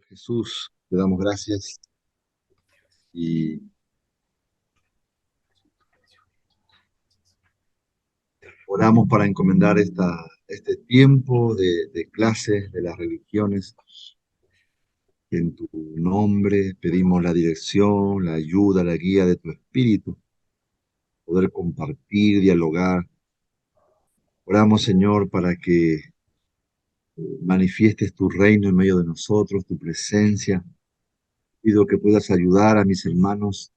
Jesús, te damos gracias y oramos para encomendar este tiempo de clases de las religiones. En tu nombre pedimos la dirección, la ayuda, la guía de tu espíritu, poder compartir, dialogar. Oramos, Señor, para que manifiestes tu reino en medio de nosotros, tu presencia. Pido que puedas ayudar a mis hermanos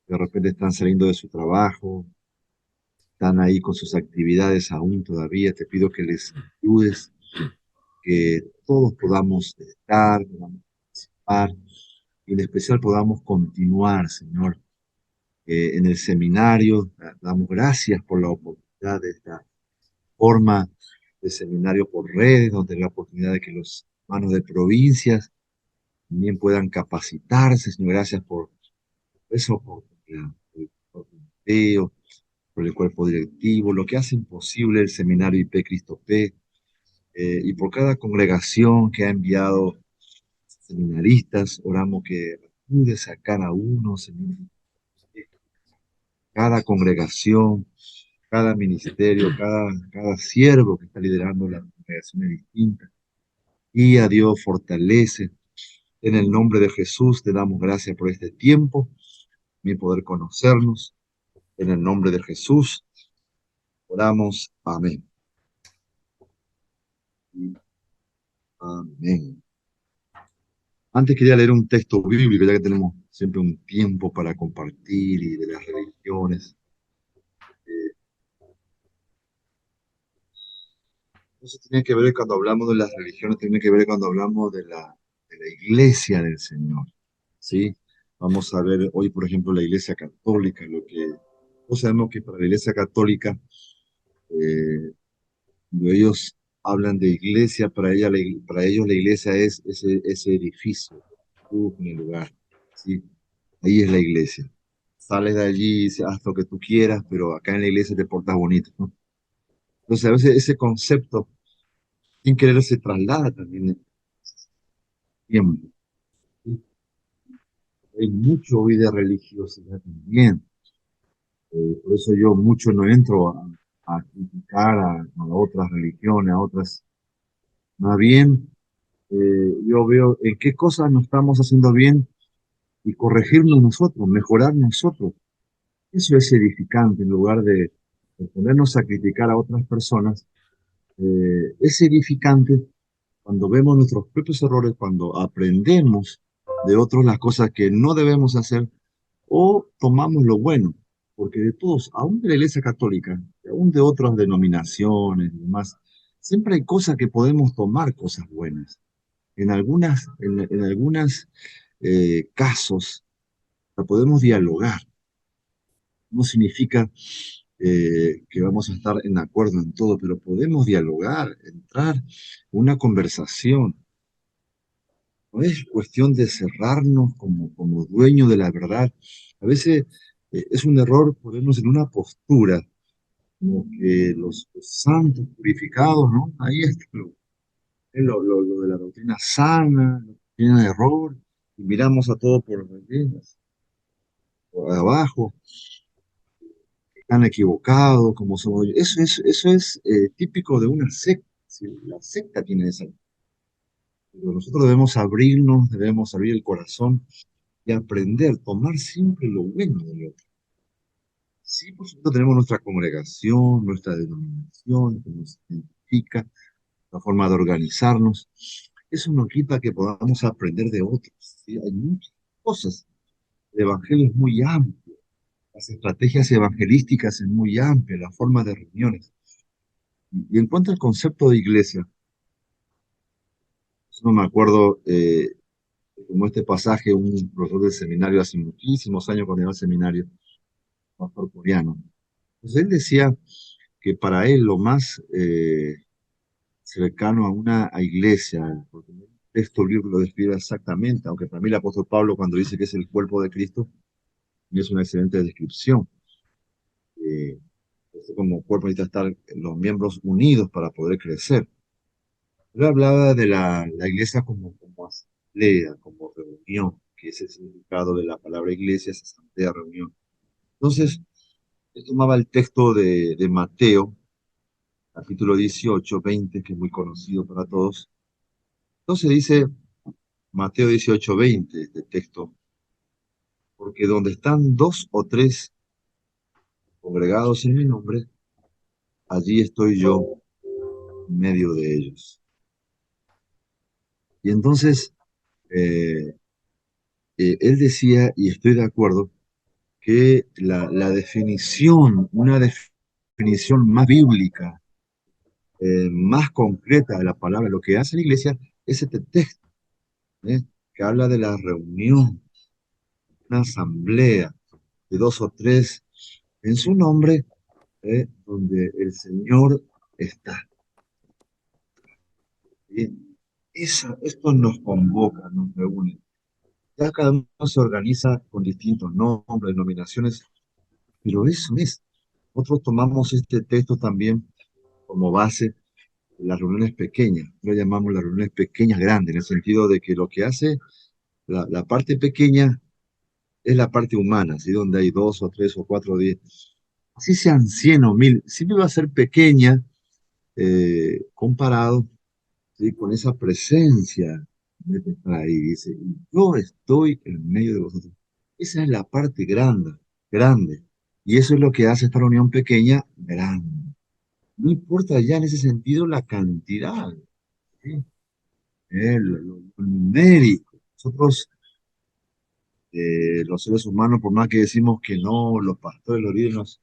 que de repente están saliendo de su trabajo, están ahí con sus actividades aún todavía. Te pido que les ayudes, que todos podamos estar, podamos participar, y en especial podamos continuar, Señor, en el seminario. Damos gracias por la oportunidad de esta forma de seminario por redes, donde la oportunidad de que los hermanos de provincias también puedan capacitarse. Señor, gracias por eso, por el empleo, por el cuerpo directivo, lo que hacen posible el seminario IP Cristo P, y por cada congregación que ha enviado seminaristas. Oramos que ayudes a cada uno, Señor, cada congregación, cada ministerio, cada siervo que está liderando las congregaciones distintas. Y a Dios fortalece. En el nombre de Jesús te damos gracias por este tiempo, mi poder conocernos. En el nombre de Jesús oramos. Amén. Amén. Antes quería leer un texto bíblico, ya que tenemos siempre un tiempo para compartir y de las religiones. Eh, Eso tiene que ver cuando hablamos de las religiones, tiene que ver cuando hablamos de la iglesia del Señor, ¿sí? Vamos a ver hoy, por ejemplo, la iglesia católica, lo que todos sabemos que para la iglesia católica, cuando ellos hablan de iglesia, para ellos la iglesia es ese edificio, en el lugar, ¿sí? Ahí es la iglesia. Sales de allí y dices, haz lo que tú quieras, pero acá en la iglesia te portas bonito, ¿no? Entonces, a veces ese concepto, sin querer, se traslada también en el tiempo, ¿sí? Hay mucho hoy de religiosidad también. Por eso yo mucho no entro a criticar a otras religiones, a otras. Más bien, yo veo en qué cosas no estamos haciendo bien y corregirnos nosotros, mejorar nosotros. Eso es edificante en lugar de ponernos a criticar a otras personas. Es edificante cuando vemos nuestros propios errores, cuando aprendemos de otros las cosas que no debemos hacer o tomamos lo bueno, porque de todos, aún de la Iglesia Católica, aún de otras denominaciones y demás, siempre hay cosas que podemos tomar, cosas buenas. En algunas casos la podemos dialogar. No significa que vamos a estar en acuerdo en todo, pero podemos dialogar, entrar en una conversación. No es cuestión de cerrarnos como dueño de la verdad. A veces es un error ponernos en una postura, como que los santos purificados, ¿no? Ahí está lo de la doctrina sana, la doctrina de error, y miramos a todos por abajo, están equivocados, como somos. Eso es típico de una secta. ¿Sí? La secta tiene esa. Pero nosotros debemos abrirnos, debemos abrir el corazón y aprender, tomar siempre lo bueno del otro. Sí, por supuesto, tenemos nuestra congregación, nuestra denominación, que nos identifica, la forma de organizarnos. Eso no quita que podamos aprender de otros. ¿Sí? Hay muchas cosas. El evangelio es muy amplio, las estrategias evangelísticas es muy amplia, la forma de reuniones. Y en cuanto al concepto de iglesia, yo no me acuerdo, como este pasaje, un profesor del seminario hace muchísimos años cuando iba al seminario, pastor coreano. Pues él decía que para él lo más cercano a una iglesia, porque el texto bíblico lo describe exactamente, aunque para mí el apóstol Pablo cuando dice que es el cuerpo de Cristo, es una excelente descripción. Eh, Esto como cuerpo necesita estar los miembros unidos para poder crecer. Él hablaba de la iglesia como asamblea, como reunión, que es el significado de la palabra iglesia, es asamblea, reunión. Entonces, yo tomaba el texto de Mateo, capítulo 18 20 que es muy conocido para todos. Entonces dice Mateo 18 20 este texto, porque donde están dos o tres congregados en mi nombre, allí estoy yo en medio de ellos. Y entonces eh, él decía, y estoy de acuerdo, que la definición, una definición más bíblica, más concreta de la palabra, lo que hace la iglesia, es este texto, ¿eh? Que habla de la reunión, una asamblea de dos o tres en su nombre, donde el Señor está. ¿Sí? Esto nos convoca, nos reúne. Ya cada uno se organiza con distintos nombres, denominaciones, pero eso es. Nosotros tomamos este texto también como base de las reuniones pequeñas. Lo llamamos las reuniones pequeñas grandes, en el sentido de que lo que hace la parte pequeña es la parte humana, ¿sí? Donde hay dos o tres o cuatro o diez. Así sean 100 o 1000, siempre va a ser pequeña comparado, ¿sí? Con esa presencia que está ahí. Dice, yo estoy en medio de vosotros. Esa es la parte grande, grande. Y eso es lo que hace esta reunión pequeña grande. No importa ya en ese sentido la cantidad, ¿sí? Lo numérico. Nosotros, los seres humanos, por más que decimos que no, los pastores, los líderes,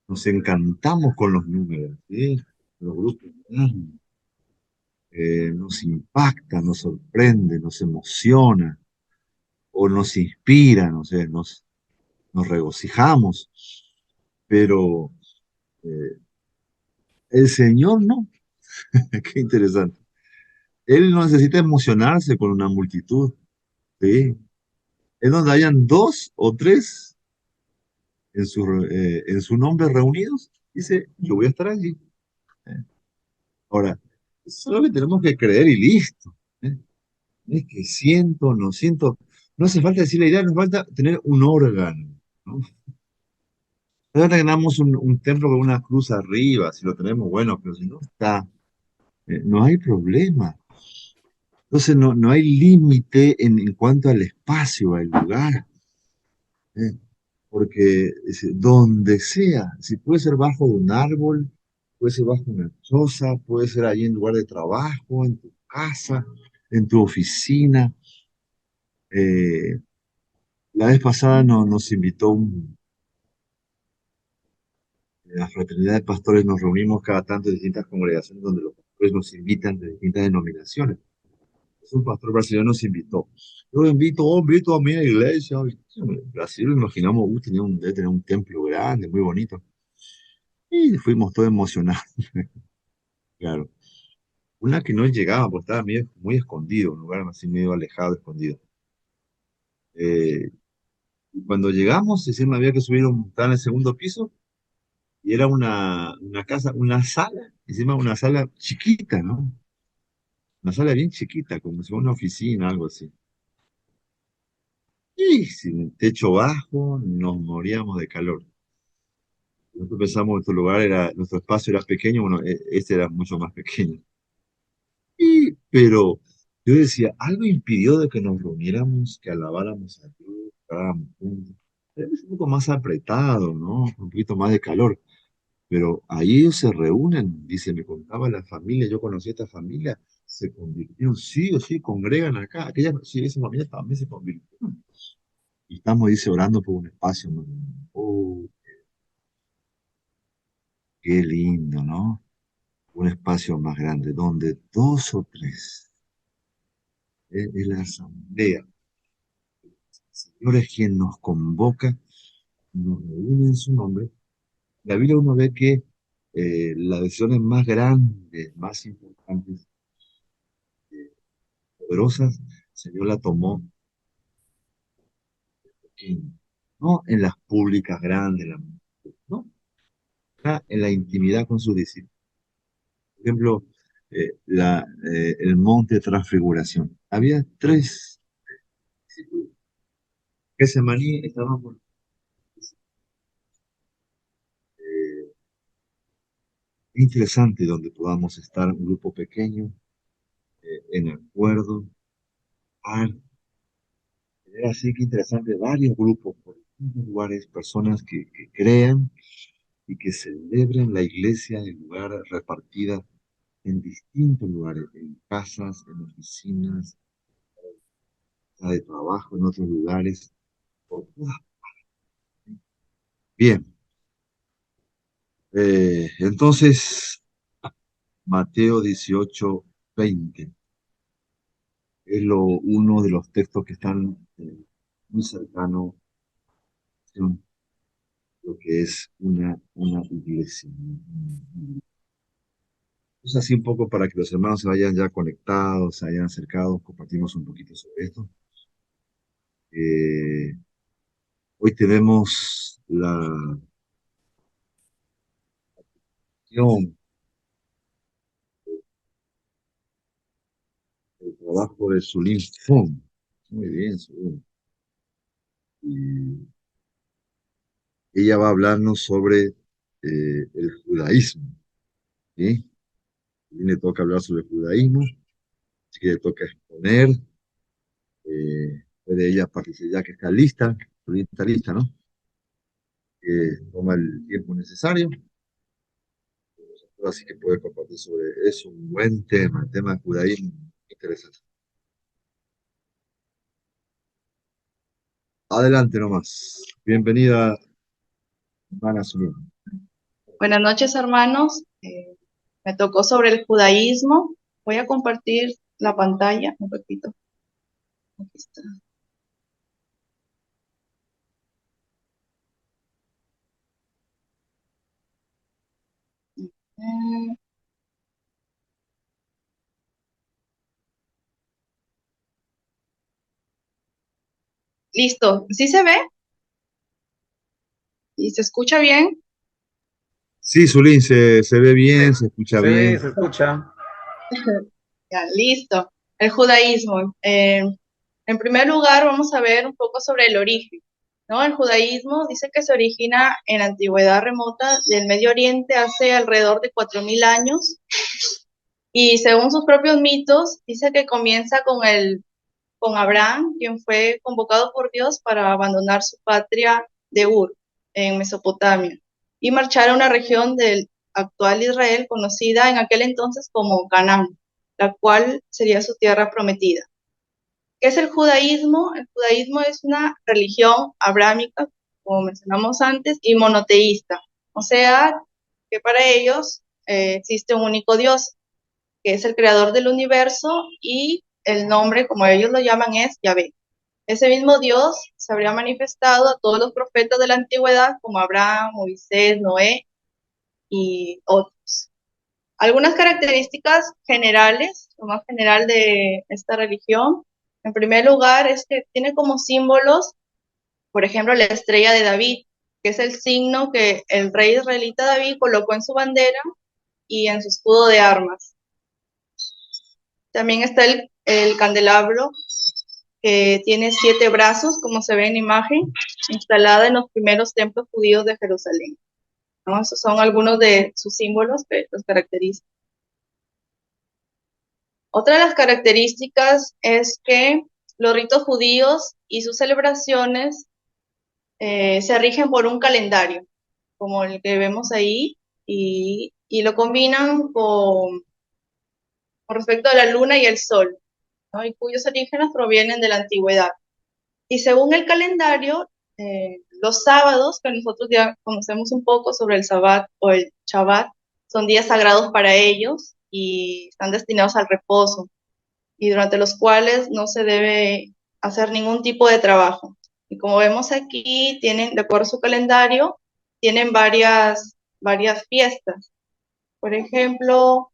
nos encantamos con los números, ¿sí? Los grupos grandes, nos impacta, nos sorprende, nos emociona o nos inspira, no sé, nos regocijamos, pero eh, el Señor no. Qué interesante. Él no necesita emocionarse con una multitud, ¿sí? Es donde hayan dos o tres en su nombre reunidos, dice, yo voy a estar allí. ¿Eh? Ahora, solo que tenemos que creer y listo. ¿Eh? No es que siento, no siento, no hace falta decir la idea, nos falta tener un órgano, ¿no? No falta que tengamos un templo con una cruz arriba, si lo tenemos, bueno, pero si no está, no hay problema. Entonces no hay límite en cuanto al espacio, al lugar. ¿Eh? Porque donde sea, si puede ser bajo de un árbol, puede ser bajo una choza, puede ser ahí en lugar de trabajo, en tu casa, en tu oficina. Eh, la vez pasada nos invitó la fraternidad de pastores, nos reunimos cada tanto en distintas congregaciones donde los pastores nos invitan de distintas denominaciones. Entonces, un pastor brasileño nos invitó. Yo lo invito, oh, invito a mi iglesia. En Brasil, imaginamos, debe tener un templo grande, muy bonito. Y fuimos todos emocionados, claro. Una que no llegaba, pues estaba muy escondido, un lugar así medio alejado, escondido. Eh, y cuando llegamos, decían, había que subir, estaba en el segundo piso, y era una casa, una sala, encima una sala chiquita, ¿no? Una sala bien chiquita, como si fuera una oficina, algo así. Y sin techo bajo, nos moríamos de calor. Nosotros pensamos que nuestro lugar era, nuestro espacio era pequeño, bueno, este era mucho más pequeño. Pero yo decía, algo impidió de que nos reuniéramos, que alabáramos a Dios, que oráramos juntos. Era un poco más apretado, ¿no? Un poquito más de calor. Pero ahí ellos se reúnen, dice, me contaba la familia, yo conocí a esta familia, se convirtieron, sí o sí, congregan acá. Aquella, sí, esa familia también se convirtió. Y estamos, dice, orando por un espacio, ¿no? Oh, qué lindo, ¿no? Un espacio más grande, donde dos o tres, es la asamblea. Señor es quien nos convoca, nos reúne en su nombre. La Biblia uno ve que las decisiones más grandes, más importantes, poderosas, el Señor la tomó pequeña, no en las públicas grandes, no, acá en la intimidad con sus discípulos. Por ejemplo, el monte de transfiguración. Había tres. Getsemaní estábamos eh, interesante donde podamos estar un grupo pequeño, en acuerdo, ah, era así que interesante, varios grupos por distintos lugares, personas que crean y que celebren la iglesia en lugares repartidas en distintos lugares, en casas, en oficinas, de trabajo, en otros lugares, por todas. Bien, entonces Mateo 18:20 es uno de los textos que están muy cercano a lo que es una iglesia. Es así un poco para que los hermanos se vayan ya conectados, se hayan acercado, compartimos un poquito sobre esto. Eh, Hoy tenemos la acción, el trabajo de Sulim Fon. Muy bien, Sulim. Y ella va a hablarnos sobre el judaísmo, ¿sí? Y le toca hablar sobre el judaísmo, así que le toca exponer. Puede ella participar, ya que está lista, Sulim está lista, ¿no? Toma el tiempo necesario, así que puede compartir sobre eso. Un buen tema, el tema del judaísmo, interesante. Adelante nomás. Bienvenida, hermana Sulim. Buenas noches, hermanos. Me tocó sobre el judaísmo. Voy a compartir la pantalla un poquito. Aquí está. Eh, Listo. ¿Sí se ve? ¿Y se escucha bien? Sí, Zulín, se ve bien, se escucha Sí, bien. se escucha. Ya, listo. El judaísmo. En primer lugar, vamos a ver un poco sobre el origen, ¿no? El judaísmo dice que se origina en la antigüedad remota del Medio Oriente hace alrededor de 4000 años y según sus propios mitos, dice que comienza con Abraham, quien fue convocado por Dios para abandonar su patria de Ur, en Mesopotamia, y marchar a una región del actual Israel conocida en aquel entonces como Canaán, la cual sería su tierra prometida. ¿Qué es el judaísmo? El judaísmo es una religión abrámica, como mencionamos antes, y monoteísta, o sea, que para ellos existe un único Dios, que es el creador del universo y el nombre, como ellos lo llaman, es Yahvé. Ese mismo Dios se habría manifestado a todos los profetas de la antigüedad, como Abraham, Moisés, Noé y otros. Algunas características generales, lo más general de esta religión, en primer lugar, es que tiene como símbolos, por ejemplo, la estrella de David, que es el signo que el rey israelita David colocó en su bandera y en su escudo de armas. También está el candelabro, que tiene 7 brazos, como se ve en imagen, instalada en los primeros templos judíos de Jerusalén, ¿no? Esos son algunos de sus símbolos que los caracterizan. Otra de las características es que los ritos judíos y sus celebraciones se rigen por un calendario, como el que vemos ahí, y lo combinan con respecto a la luna y el sol, ¿no? Y cuyos orígenes provienen de la antigüedad. Y según el calendario, los sábados, que nosotros ya conocemos un poco sobre el Sabbat o el Shabbat, son días sagrados para ellos y están destinados al reposo, y durante los cuales no se debe hacer ningún tipo de trabajo. Y como vemos aquí, tienen, de acuerdo a su calendario, tienen varias fiestas. Por ejemplo,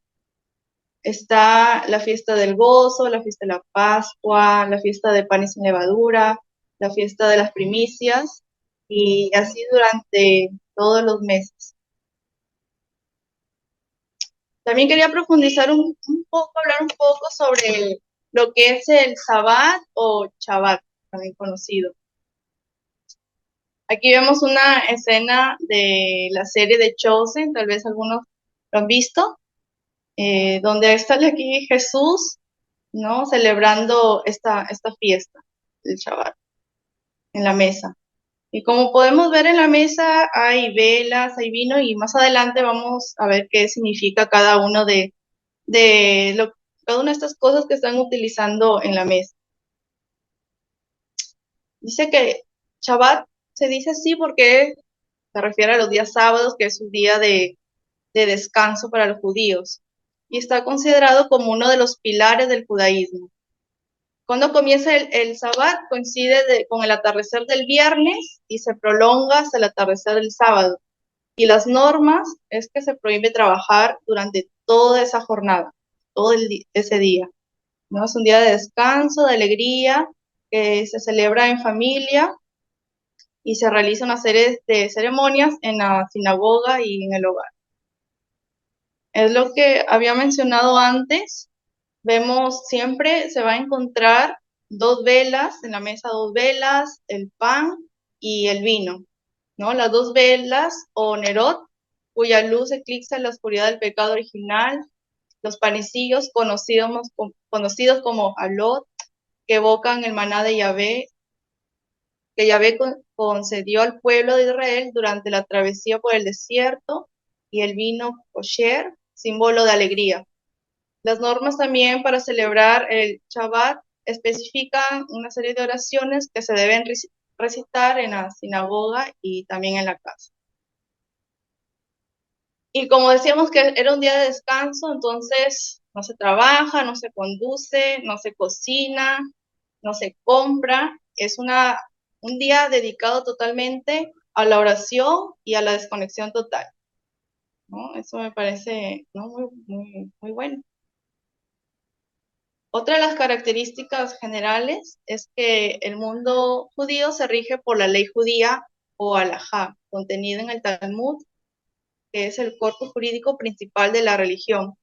está la fiesta del gozo, la fiesta de la Pascua, la fiesta de panes sin levadura, la fiesta de las primicias, y así durante todos los meses. También quería profundizar un poco, hablar un poco sobre lo que es el Sabbat o Shabbat, también conocido. Aquí vemos una escena de la serie de Chosen, tal vez algunos lo han visto, donde está aquí Jesús, ¿no? Celebrando esta fiesta del Shabbat en la mesa. Y como podemos ver en la mesa hay velas, hay vino y más adelante vamos a ver qué significa cada uno cada una de estas cosas que están utilizando en la mesa. Dice que Shabbat se dice así porque se refiere a los días sábados, que es un día de descanso para los judíos, y está considerado como uno de los pilares del judaísmo. Cuando comienza el Sabbat, coincide con el atardecer del viernes y se prolonga hasta el atardecer del sábado. Y las normas es que se prohíbe trabajar durante toda esa jornada, ese día. ¿No? Es un día de descanso, de alegría, que se celebra en familia y se realiza una serie de ceremonias en la sinagoga y en el hogar. Es lo que había mencionado antes. Vemos siempre se va a encontrar dos velas, en la mesa dos velas, el pan y el vino, ¿no? Las dos velas o nerot, cuya luz eclipsa la oscuridad del pecado original, los panecillos conocidos como alot, que evocan el maná de Yahvé, que Yahvé concedió al pueblo de Israel durante la travesía por el desierto, y el vino kosher, símbolo de alegría. Las normas también para celebrar el Shabbat especifican una serie de oraciones que se deben recitar en la sinagoga y también en la casa. Y como decíamos que era un día de descanso, entonces no se trabaja, no se conduce, no se cocina, no se compra. Es un día dedicado totalmente a la oración y a la desconexión total, ¿no? Eso me parece, ¿no? Muy bueno. Otra de las características generales es que el mundo judío se rige por la ley judía o halajá, contenida en el Talmud, que es el corpus jurídico principal de la religión.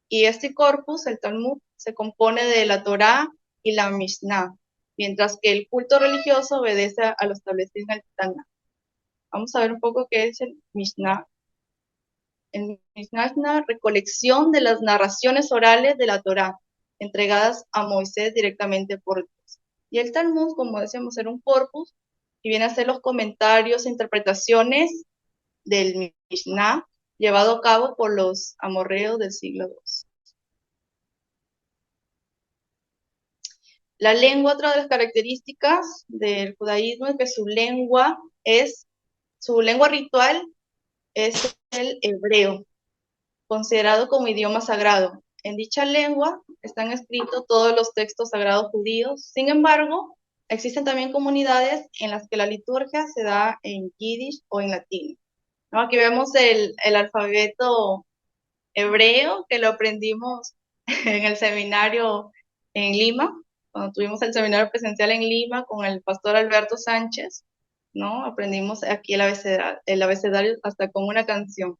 Y este corpus, el Talmud, se compone de la Torá y la Mishnah, mientras que el culto religioso obedece a lo establecido en el Tanakh. Vamos a ver un poco qué es el Mishnah. El Mishnah es una recolección de las narraciones orales de la Torá, entregadas a Moisés directamente por Dios. Y el Talmud, como decíamos, era un corpus que viene a ser los comentarios e interpretaciones del Mishnah, llevado a cabo por los amorreos del siglo II. La lengua, otra de las características del judaísmo es que su lengua ritual es el hebreo, considerado como idioma sagrado. En dicha lengua están escritos todos los textos sagrados judíos. Sin embargo, existen también comunidades en las que la liturgia se da en yiddish o en latín, ¿no? Aquí vemos el alfabeto hebreo, que lo aprendimos en el seminario en Lima, cuando tuvimos el seminario presencial en Lima con el pastor Alberto Sánchez, ¿no? Aprendimos aquí el abecedario hasta con una canción.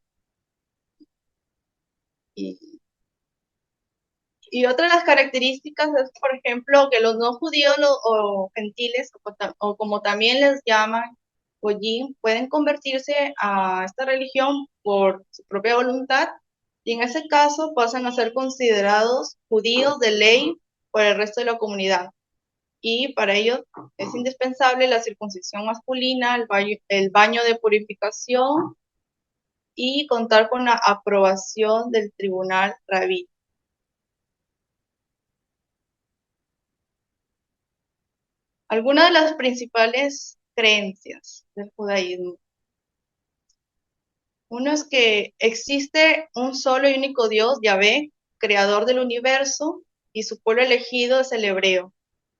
Y otra de las características es, por ejemplo, que los no judíos o gentiles, o como también les llaman, goyim, pueden convertirse a esta religión por su propia voluntad, y en ese caso pasan a ser considerados judíos de ley por el resto de la comunidad. Y para ello es indispensable la circuncisión masculina, el baño de purificación y contar con la aprobación del tribunal rabí. Algunas de las principales creencias del judaísmo. Uno es que existe un solo y único Dios, Yahvé, creador del universo, y su pueblo elegido es el hebreo,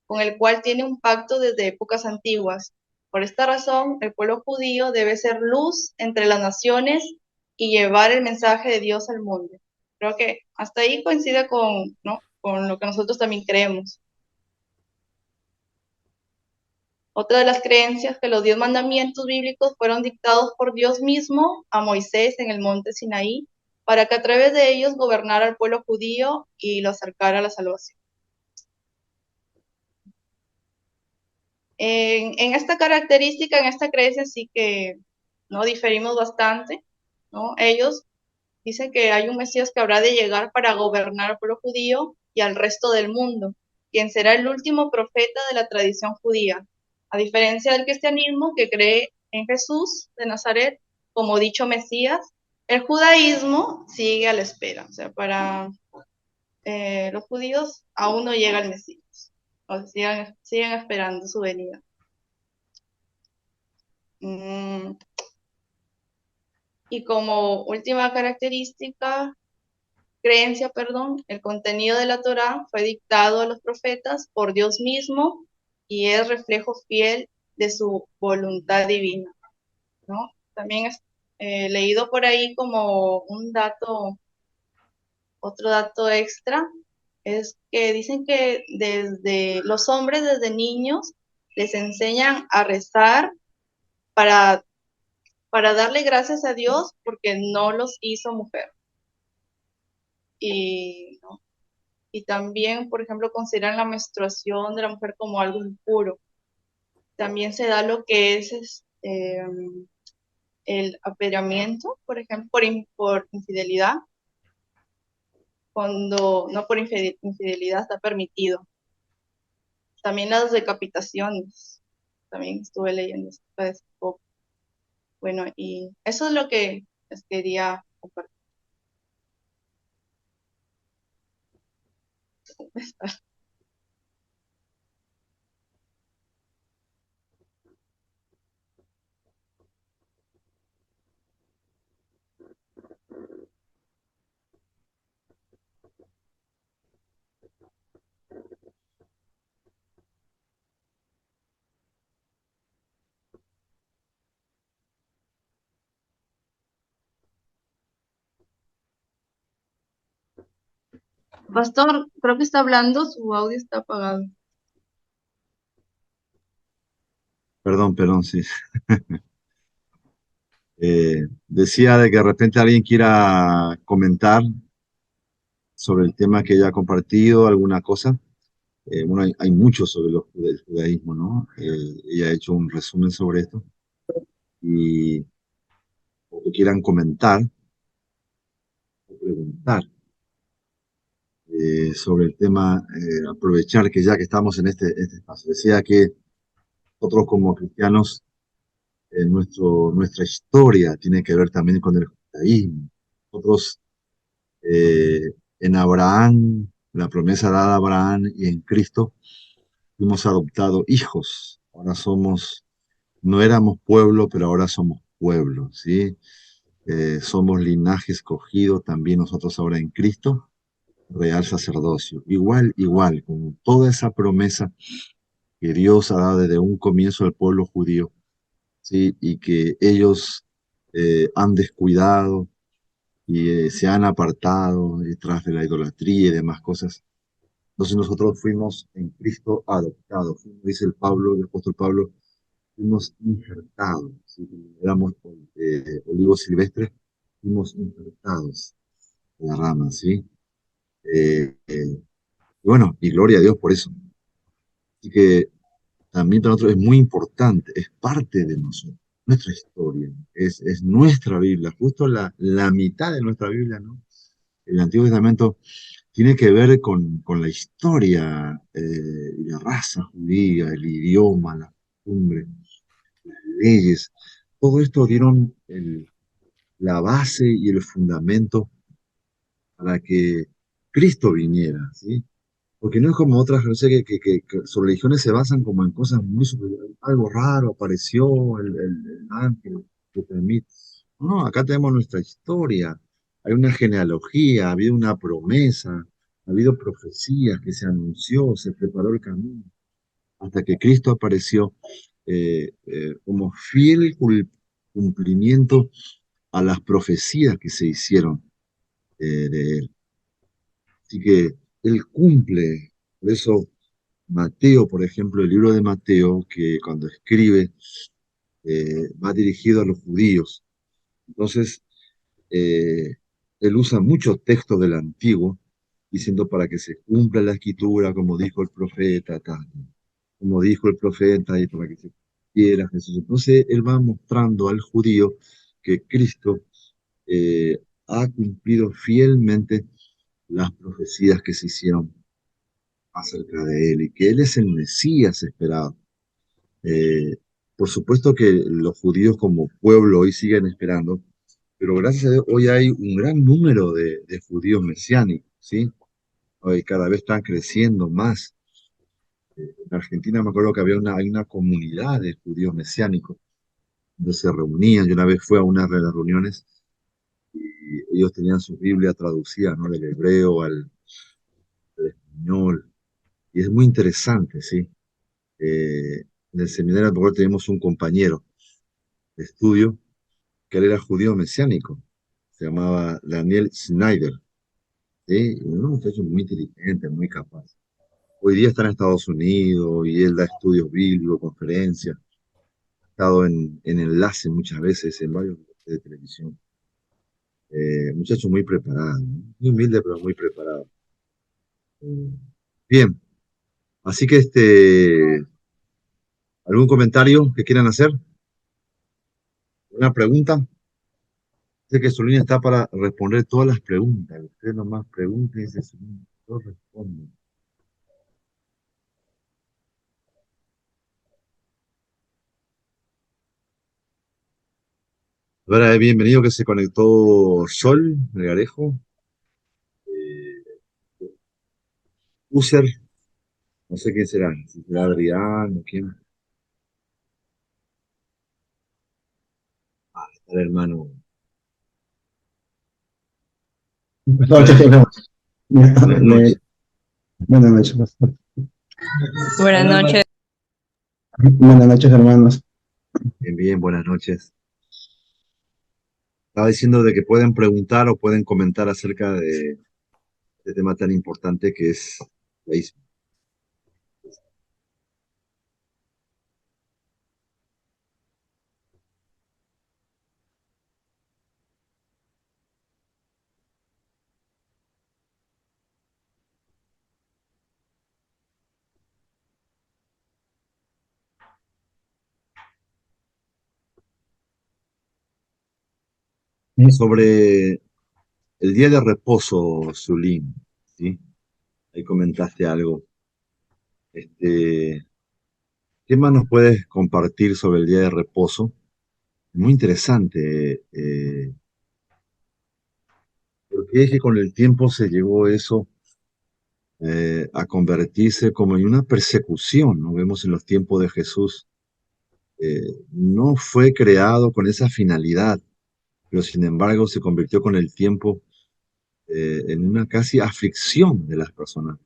con el cual tiene un pacto desde épocas antiguas. Por esta razón, el pueblo judío debe ser luz entre las naciones y llevar el mensaje de Dios al mundo. Creo que hasta ahí coincide ¿no? con lo que nosotros también creemos. Otra de las creencias que los 10 mandamientos bíblicos fueron dictados por Dios mismo a Moisés en el monte Sinaí, para que a través de ellos gobernara al pueblo judío y lo acercara a la salvación. En esta característica, en esta creencia sí que no diferimos bastante, ¿no? Ellos dicen que hay un Mesías que habrá de llegar para gobernar al pueblo judío y al resto del mundo, quien será el último profeta de la tradición judía, a diferencia del cristianismo que cree en Jesús de Nazaret como dicho Mesías. El judaísmo sigue a la espera, o sea, para los judíos aún no llega el Mesías, o sea, siguen esperando su venida. Mm, y como última característica, creencia, perdón, el contenido de la Torá fue dictado a los profetas por Dios mismo y es reflejo fiel de su voluntad divina, ¿no? También es leído por ahí como un dato, otro dato extra, es que dicen que desde los hombres, desde niños, les enseñan a rezar para, para darle gracias a Dios porque no los hizo mujer. Y, ¿no? Y también, por ejemplo, consideran la menstruación de la mujer como algo impuro. También se da lo que es el apedreamiento, por ejemplo, por infidelidad, cuando no por infidelidad está permitido. También las decapitaciones, también estuve leyendo esto hace poco. Bueno, y eso es lo que les quería compartir. Pastor, creo que está hablando, su audio está apagado. Perdón, sí. Decía de que de repente alguien quiera comentar sobre el tema que ella ha compartido, alguna cosa. Bueno, hay mucho sobre el judaísmo, ¿no? Ella ha hecho un resumen sobre esto y o que quieran comentar o preguntar sobre el tema, aprovechar que ya que estamos en este espacio. Decía que nosotros como cristianos, nuestra historia tiene que ver también con el judaísmo. Nosotros en Abraham, la promesa dada a Abraham y en Cristo, fuimos adoptados hijos. Ahora somos, no éramos pueblo, pero ahora somos pueblo, ¿sí? Somos linaje escogido también nosotros ahora en Cristo, real sacerdocio. Igual, como toda esa promesa que Dios ha dado desde un comienzo al pueblo judío, ¿sí? Y que ellos han descuidado y se han apartado detrás de la idolatría y demás cosas. Entonces nosotros fuimos en Cristo adoptados, dice el apóstol Pablo, fuimos injertados, ¿sí? Éramos olivos silvestres, fuimos injertados en la rama, ¿sí? Y bueno, y gloria a Dios por eso. Así que también para nosotros es muy importante, es parte de nosotros, nuestra historia, es nuestra Biblia, justo la mitad de nuestra Biblia, ¿no? El Antiguo Testamento tiene que ver con la historia y la raza judía, el idioma, la costumbre, las leyes. Todo esto dieron la base y el fundamento para que Cristo viniera, ¿sí? Porque no es como otras religiones que sus religiones se basan como en cosas muy algo raro, apareció el ángel que permite. No, acá tenemos nuestra historia, hay una genealogía, ha habido una promesa, ha habido profecías que se anunció, se preparó el camino, hasta que Cristo apareció como fiel cumplimiento a las profecías que se hicieron de él. Así que él cumple, por eso Mateo, por ejemplo, el libro de Mateo, que cuando escribe va dirigido a los judíos. Entonces, eh, él usa muchos textos del Antiguo, diciendo para que se cumpla la escritura, como dijo el profeta, tal. como dijo el profeta, y para que se quiera Jesús. Entonces, él va mostrando al judío que Cristo eh, ha cumplido fielmente las profecías que se hicieron acerca de él y que él es el Mesías esperado. Eh, por supuesto que los judíos como pueblo hoy siguen esperando, pero gracias a Dios hoy hay un gran número de judíos mesiánicos, ¿sí? Hoy cada vez están creciendo más. En Argentina me acuerdo que hay una comunidad de judíos mesiánicos donde se reunían. Yo una vez fui a una de las reuniones y ellos tenían su Biblia traducida, ¿no? Del hebreo al español. Y es muy interesante, ¿sí? En el seminario, me acuerdo, teníamos un compañero de estudio que él era judío mesiánico. Se llamaba Daniel Schneider, ¿sí? Y un muchacho muy inteligente, muy capaz. Hoy día está en Estados Unidos y él da estudios bíblicos, conferencias. Ha estado en enlace muchas veces en varios medios de televisión. Muchacho muy preparado, ¿no? Muy humilde, pero muy preparado. Eh, Bien, así que ¿algún comentario que quieran hacer? ¿Una pregunta? Sé que Solina está para responder todas las preguntas. Usted nomás pregunte y dice, Solina, yo respondo. Ahora, bienvenido que se conectó Sol, Melgarejo, eh, User, no sé quién será, si será Adrián o quién. Está el hermano. Buenas Buenas, noches, jefe. buenas noches. Buenas noches, pastor. Buenas noches. Buenas noches, hermanos. Bien, bien, buenas noches. Estaba diciendo de que pueden preguntar o pueden comentar acerca de este tema tan importante que es la isma. Sobre el día de reposo, Zulín, ¿sí? Ahí comentaste algo. Este, ¿Qué más nos puedes compartir sobre el día de reposo? Muy interesante, porque es que con el tiempo se llegó eso a convertirse como en una persecución, ¿no? Vemos en los tiempos de Jesús, no fue creado con esa finalidad, pero sin embargo se convirtió con el tiempo en una casi aflicción de las personas,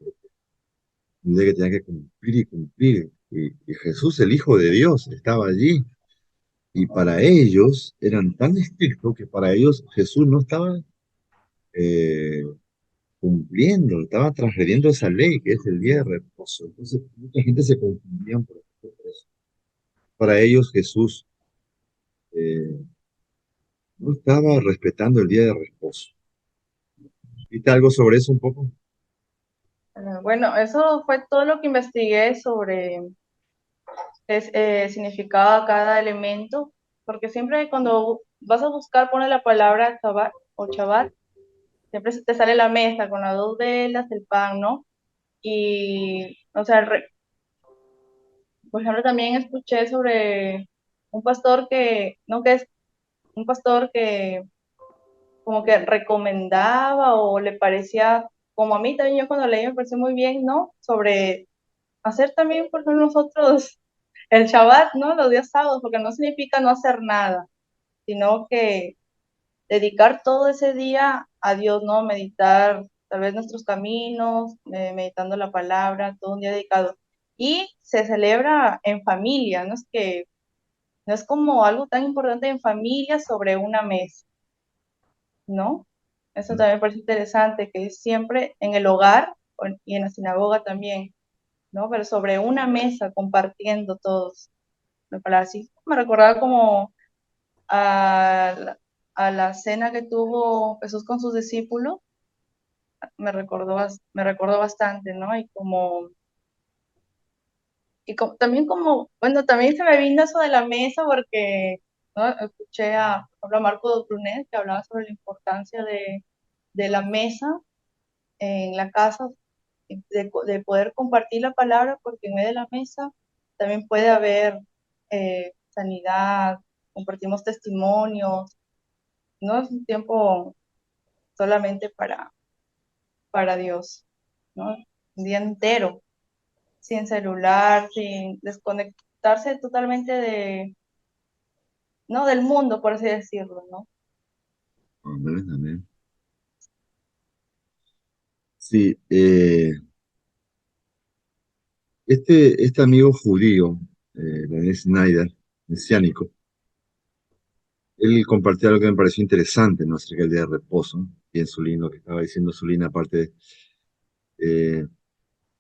de que tenía que cumplir y cumplir. Y Jesús, el Hijo de Dios, estaba allí. Y para ellos eran tan estrictos que para ellos Jesús no estaba eh, cumpliendo, estaba transgrediendo esa ley que es el día de reposo. Entonces, mucha gente se confundía por eso. Para ellos Jesús eh, no estaba respetando el día de reposo. ¿Viste algo sobre eso un poco? Bueno, eso fue todo lo que investigué sobre qué significaba cada elemento, porque siempre cuando vas a buscar, pone la palabra Shabbat o Shabbat, siempre se te sale la mesa con las dos velas, el pan, ¿no? Y, o sea, por ejemplo, también escuché sobre un pastor que, no, que es un pastor que como que recomendaba o le parecía, como a mí también yo cuando leí me pareció muy bien, ¿no? Sobre hacer también por ejemplo nosotros el Shabbat, ¿no? Los días sábados, porque no significa no hacer nada, sino que dedicar todo ese día a Dios, ¿no? Meditar tal vez nuestros caminos, meditando la palabra, todo un día dedicado. Y se celebra en familia, no es que no es como algo tan importante en familia sobre una mesa, ¿no? Eso también me parece interesante, que es siempre en el hogar y en la sinagoga también, ¿no? Pero sobre una mesa compartiendo todos. Me parece así. Me recordaba como a la cena que tuvo Jesús con sus discípulos, me recordó bastante, ¿no? Y como Y también bueno, también se me vino eso de la mesa porque, ¿no? Escuché por ejemplo, a Marco Brunet que hablaba sobre la importancia de la mesa en la casa, de poder compartir la palabra, porque en medio de la mesa también puede haber sanidad, compartimos testimonios, no es un tiempo solamente para Dios, ¿no? Un día entero, sin celular, sin desconectarse totalmente no, del mundo, por así decirlo, ¿no? Amén, amén. Sí, este amigo judío, René Snyder, mesiánico, él compartía algo que me pareció interesante, ¿no? Acerca del día de reposo, y en Zulín, lo que estaba diciendo Zulín, aparte, eh,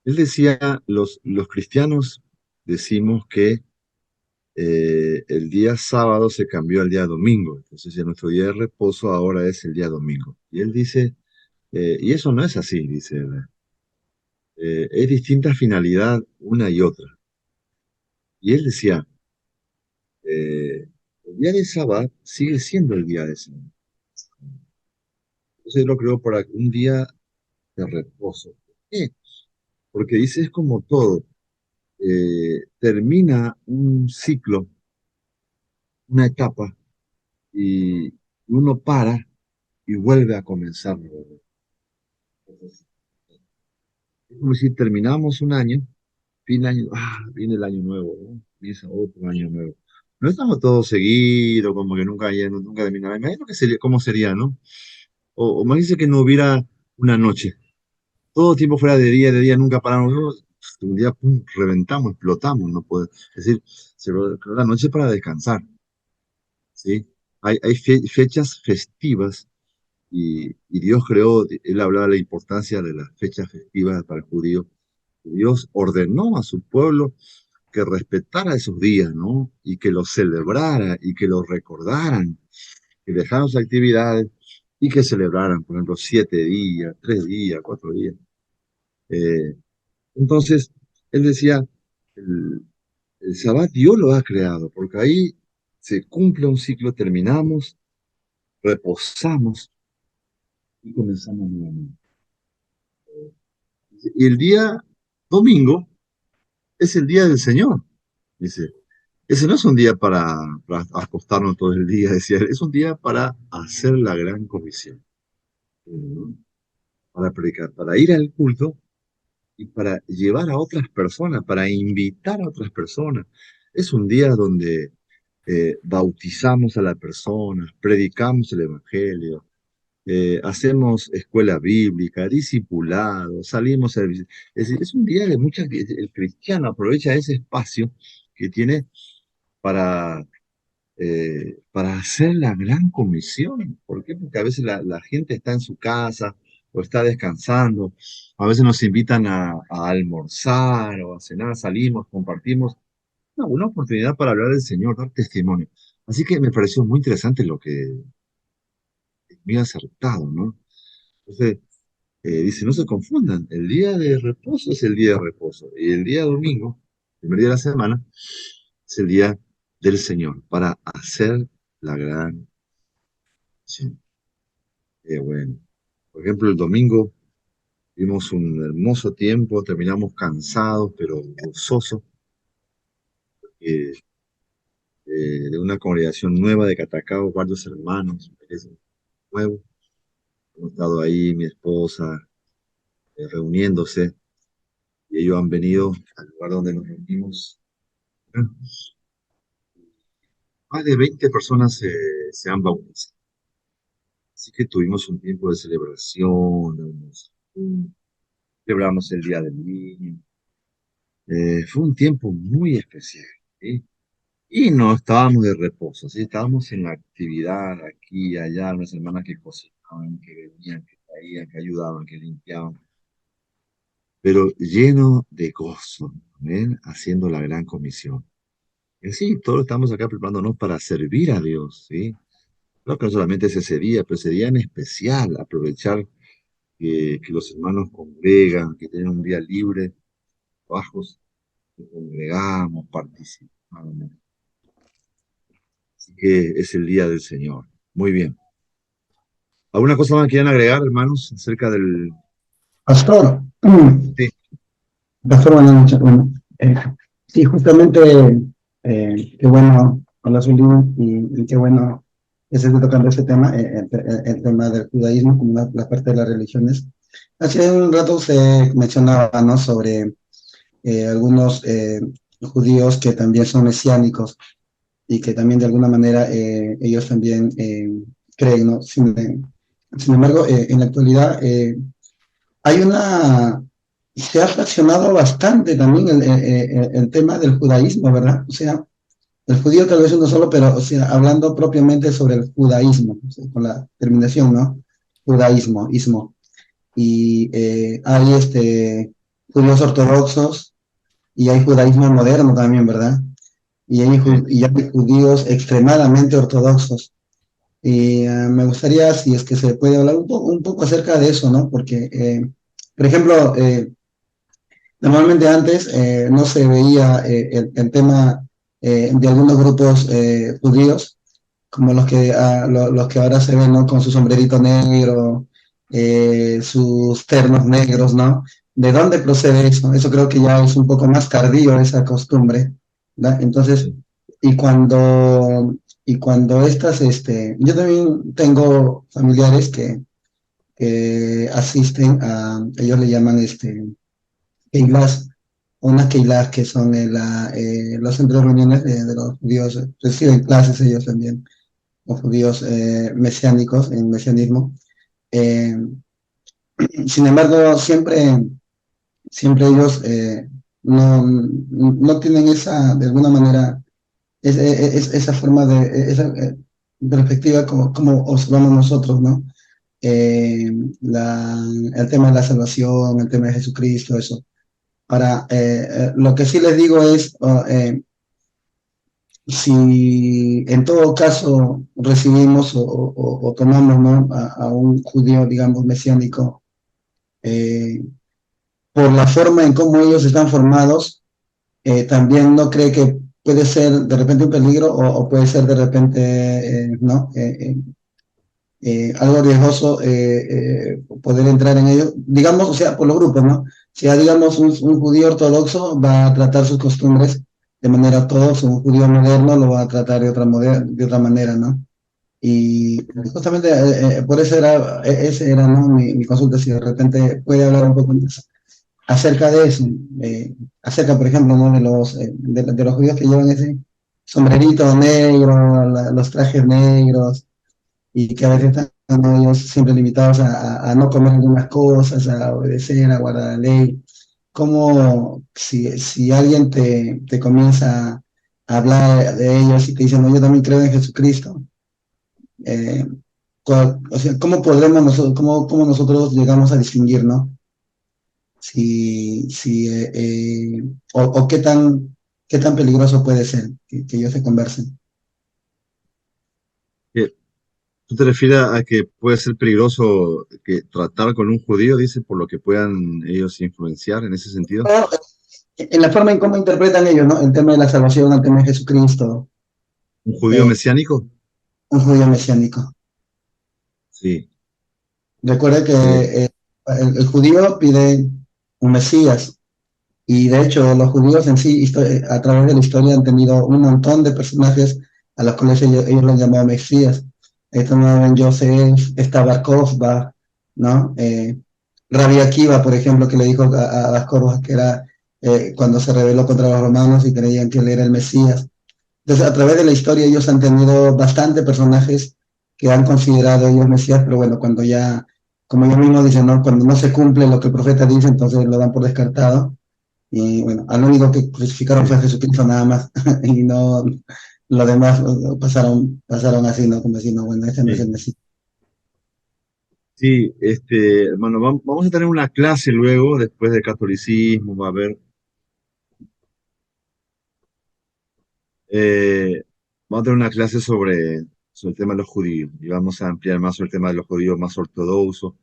él decía, los cristianos decimos que el día sábado se cambió al día domingo, entonces ya nuestro día de reposo ahora es el día domingo. Y él dice, y eso no es así, dice él, es distinta finalidad una y otra. Y él decía, el día de sábado sigue siendo el día de sábado. Entonces él lo creó para un día de reposo. ¿Por qué? Porque dice, es como todo, termina un ciclo, una etapa, y uno para y vuelve a comenzar. Entonces, es como si terminamos un año, fin de año, viene el año nuevo, ¿no? Empieza otro año nuevo. No estamos todos seguidos, como que nunca terminará. Imagino que sería, cómo sería, ¿no? O me dice que no hubiera una noche. Todo el tiempo fuera de día nunca paramos. ¿No? Un día, pum, reventamos, explotamos, no puede. Es decir, se creó la noche para descansar, ¿sí? Hay fechas festivas y Dios creó, él hablaba de la importancia de las fechas festivas para el judío. Dios ordenó a su pueblo que respetara esos días, ¿no? Y que los celebrara y que los recordaran, que dejaran sus actividades y que celebraran, por ejemplo, 7 días, 3 días, 4 días. Eh, entonces, él decía, el, el Sabbat Dios lo ha creado, porque ahí se cumple un ciclo, terminamos, reposamos y comenzamos nuevamente. Y el día domingo es el día del Señor, dice. Ese no es un día para acostarnos todo el día, decía él, es un día para hacer la gran comisión, ¿no? Para predicar, para ir al culto y para llevar a otras personas, para invitar a otras personas. Es un día donde bautizamos a la persona, predicamos el Evangelio, hacemos escuela bíblica, discipulado, salimos a... Es decir, es un día de muchas... El cristiano aprovecha ese espacio que tiene para, para hacer la gran comisión. ¿Por qué? Porque a veces la gente está en su casa o está descansando, a veces nos invitan a almorzar o a cenar, salimos, compartimos una oportunidad para hablar del Señor, dar testimonio. Así que me pareció muy interesante lo que muy acertado, ¿no? Entonces, dice, no se confundan, el día de reposo es el día de reposo y el día domingo, el primer día de la semana, es el día del Señor para hacer la gran acción. Qué bueno. Por ejemplo, el domingo vimos un hermoso tiempo, terminamos cansados pero gozosos eh, de una congregación nueva de Catacao, varios hermanos nuevos. Hemos estado ahí, mi esposa, reuniéndose y ellos han venido al lugar donde nos reunimos. Más de 20 personas se han bautizado. Así que tuvimos un tiempo de celebración, celebramos el Día del Niño. Fue un tiempo muy especial, ¿sí? Y no estábamos de reposo, ¿sí? Estábamos en la actividad aquí y allá, unas hermanas que cocinaban, que venían, que traían, que ayudaban, que limpiaban, pero lleno de gozo, ¿ven? Haciendo la gran comisión. Y sí, todos estamos acá preparándonos para servir a Dios, ¿sí? Creo que no solamente es ese día, pero ese día en especial, aprovechar que los hermanos congregan, que tienen un día libre, bajos. congregamos, participamos. Así que es el día del Señor. Muy bien. ¿Alguna cosa más que quieran agregar, hermanos, acerca del... Pastor, Sí, pastor, buenas noches. Bueno, sí, justamente, qué bueno, hola Zulín, y qué bueno que se esté tocando este tema, el tema del judaísmo como la parte de las religiones. Hace un rato se mencionaba, ¿no?, sobre algunos judíos que también son mesiánicos y que también de alguna manera ellos también creen, ¿no? Sin embargo, en la actualidad hay una, se ha fraccionado bastante también el tema del judaísmo, ¿verdad? O sea, el judío tal vez uno solo, pero o sea, hablando propiamente sobre el judaísmo, o sea, con la terminación, ¿no? Judaísmo, ismo. Y hay judíos ortodoxos y hay judaísmo moderno también, ¿verdad? sí. Y hay judíos extremadamente ortodoxos. Y me gustaría, si es que se puede hablar un poco acerca de eso, ¿no? Porque, por ejemplo, normalmente antes no se veía el tema de algunos grupos judíos, como los que ahora se ven, ¿no? Con su sombrerito negro, sus ternos negros, ¿no? ¿De dónde procede eso? Eso creo que ya es un poco más tardío, esa costumbre, ¿verdad? Entonces, y cuando, y cuando yo también tengo familiares que asisten ellos le llaman Keilas, unas Keilas que son los centros de reuniones de los judíos, reciben clases ellos también, los judíos mesiánicos, en mesianismo. Eh, Sin embargo, siempre ellos no tienen de alguna manera, esa forma esa perspectiva como observamos nosotros, ¿no? Eh, el tema de la salvación, el tema de Jesucristo, eso. Ahora, lo que sí les digo es, si en todo caso recibimos o tomamos, ¿no?, a un judío, digamos, mesiánico, eh, por la forma en cómo ellos están formados, también no cree que puede ser de repente un peligro o puede ser de repente, ¿no? Algo riesgoso poder entrar en ello, digamos, o sea, por los grupos, ¿no? Si ya, digamos, un judío ortodoxo va a tratar sus costumbres de manera ortodoxa, un judío moderno lo va a tratar de otra manera, ¿no? Y justamente por eso ese era, ¿no?, mi consulta, si de repente puede hablar un poco más acerca de eso, acerca, por ejemplo, ¿no?, de los judíos que llevan ese sombrerito negro, los trajes negros, y que a veces están, ¿no?, ellos siempre limitados a no comer algunas cosas, a obedecer, a guardar la ley. Como si alguien te comienza a hablar de ellos y te dice, no, yo también creo en Jesucristo, eh, o sea, ¿cómo podremos nosotros, cómo nosotros llegamos a distinguir, ¿no? Si, o qué tan peligroso puede ser que ellos se conversen. Eh, ¿Tú te refieres a que puede ser peligroso que tratar con un judío, dice, por lo que puedan ellos influenciar en ese sentido? O, en la forma en cómo interpretan ellos, ¿no? El tema de la salvación, el tema de Jesucristo, ¿Un judío eh, mesiánico? un judío mesiánico. Sí. Recuerda que Eh, el judío pide un Mesías, y de hecho los judíos en sí, a través de la historia, han tenido un montón de personajes a los cuales ellos los llamaban Mesías. Estaban Joseph, está Bar Kokhba, ¿no? Rabbi Akiva, por ejemplo, que le dijo a Bar Kokhba que era cuando se rebeló contra los romanos y creían que él era el Mesías. Entonces, a través de la historia ellos han tenido bastante personajes que han considerado ellos Mesías, pero bueno, cuando ya, como ellos mismos dicen, ¿no?, cuando no se cumple lo que el profeta dice, entonces lo dan por descartado. Y bueno, al único que crucificaron fue a Jesucristo nada más, y no lo demás pasaron así, ¿no? Como diciendo, bueno, ese no es sí, el Mesías. sí, hermano, vamos a tener una clase luego, después del catolicismo, va a haber, eh, vamos a tener una clase sobre el tema de los judíos, y vamos a ampliar más sobre el tema de los judíos más ortodoxos.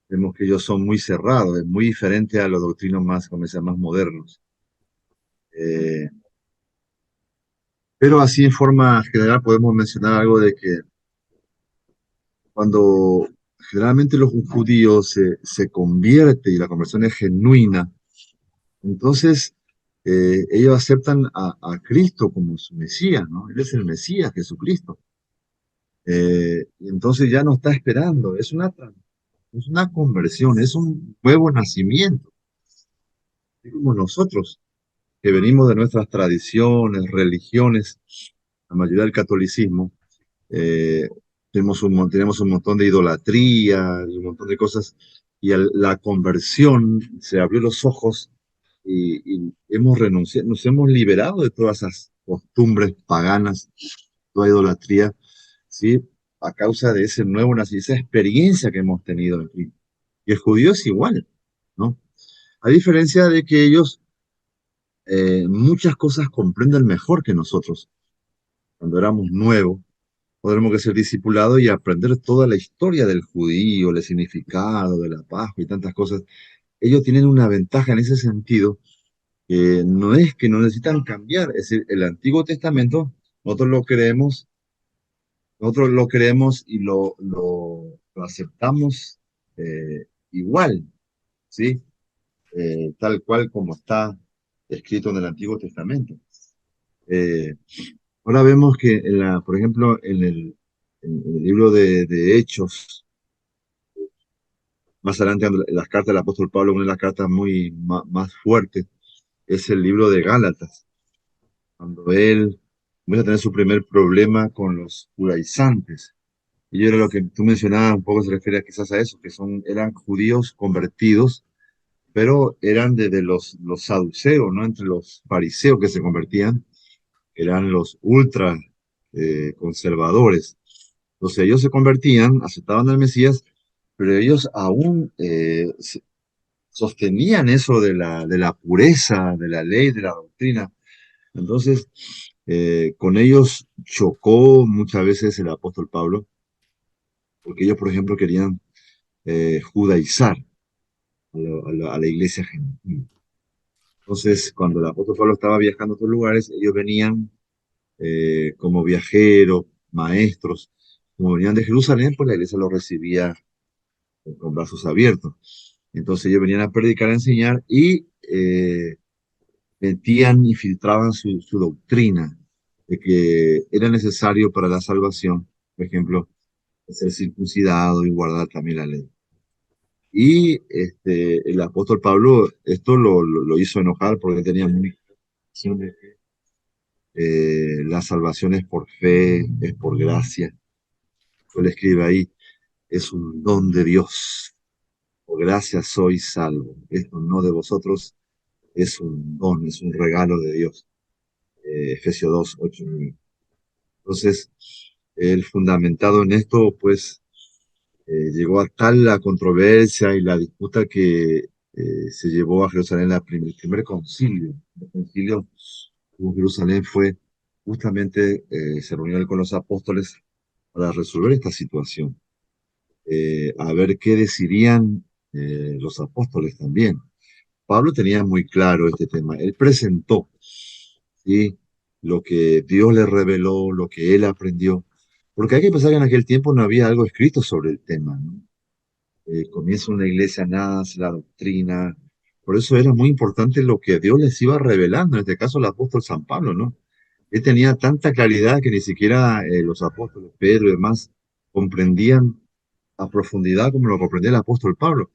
Vemos que ellos son muy cerrados, es muy diferente a los doctrinos más, como se llama, más modernos. Eh, pero así en forma general podemos mencionar algo de que cuando generalmente los judíos se convierten y la conversión es genuina, entonces ellos aceptan a Cristo como su Mesías, ¿no? Él es el Mesías, Jesucristo. Y entonces ya no está esperando, es una conversión, es un nuevo nacimiento, así como nosotros, que venimos de nuestras tradiciones, religiones, la mayoría del catolicismo, eh, tenemos un montón de idolatría y un montón de cosas, y la conversión se abrió los ojos y hemos renunciado, nos hemos liberado de todas esas costumbres paganas, toda idolatría, ¿sí? A causa de ese nuevo nacimiento, esa experiencia que hemos tenido en Cristo. Y el judío es igual, ¿no? A diferencia de que ellos muchas cosas comprenden mejor que nosotros. Cuando éramos nuevos, podremos que ser discipulados y aprender toda la historia del judío, el significado de la Pascua y tantas cosas. Ellos tienen una ventaja en ese sentido, que no es que no necesitan cambiar, es decir, el Antiguo Testamento, nosotros lo creemos, nosotros lo creemos y lo aceptamos igual, ¿sí? Tal cual como está escrito en el Antiguo Testamento. Eh, Ahora vemos que, por ejemplo, en el libro de Hechos, más adelante en las cartas del apóstol Pablo, una de las cartas más fuertes es el libro de Gálatas, cuando él comienza a tener su primer problema con los judaizantes. Y yo era lo que tú mencionabas, un poco se refiere quizás a eso, que eran judíos convertidos, pero eran de los saduceos, ¿no? Entre los fariseos que se convertían, eran los ultra conservadores. Entonces ellos se convertían, aceptaban al Mesías, pero ellos aún sostenían eso de la pureza, de la ley, de la doctrina. Entonces, con ellos chocó muchas veces el apóstol Pablo, porque ellos, por ejemplo, querían judaizar a la iglesia gentil. Entonces, cuando el apóstol Pablo estaba viajando a otros lugares, ellos venían como viajeros, maestros, como venían de Jerusalén, pues la iglesia los recibía con brazos abiertos. Entonces ellos venían a predicar, a enseñar y metían y filtraban su doctrina de que era necesario para la salvación, por ejemplo, ser circuncidado y guardar también la ley. Y el apóstol Pablo esto lo hizo enojar porque tenía muy claro de que la salvación es por fe, es por gracia. Él escribe ahí, es un don de Dios. Por gracia soy salvo. Esto no de vosotros, es un don, es un regalo de Dios. Efesios 2, 8 y 9. Entonces, el fundamentado en esto, pues, llegó a tal la controversia y la disputa que se llevó a Jerusalén el primer concilio. El concilio en Jerusalén fue justamente, se reunió con los apóstoles para resolver esta situación, a ver qué decidían los apóstoles también. Pablo tenía muy claro este tema. Él presentó, ¿sí? Lo que Dios le reveló, lo que él aprendió. Porque hay que pensar que en aquel tiempo no había algo escrito sobre el tema, ¿no? Comienza una iglesia, nace la doctrina. Por eso era muy importante lo que Dios les iba revelando, en este caso el apóstol San Pablo, ¿no? Él tenía tanta claridad que ni siquiera los apóstoles, Pedro y demás, comprendían a profundidad como lo comprendía el apóstol Pablo.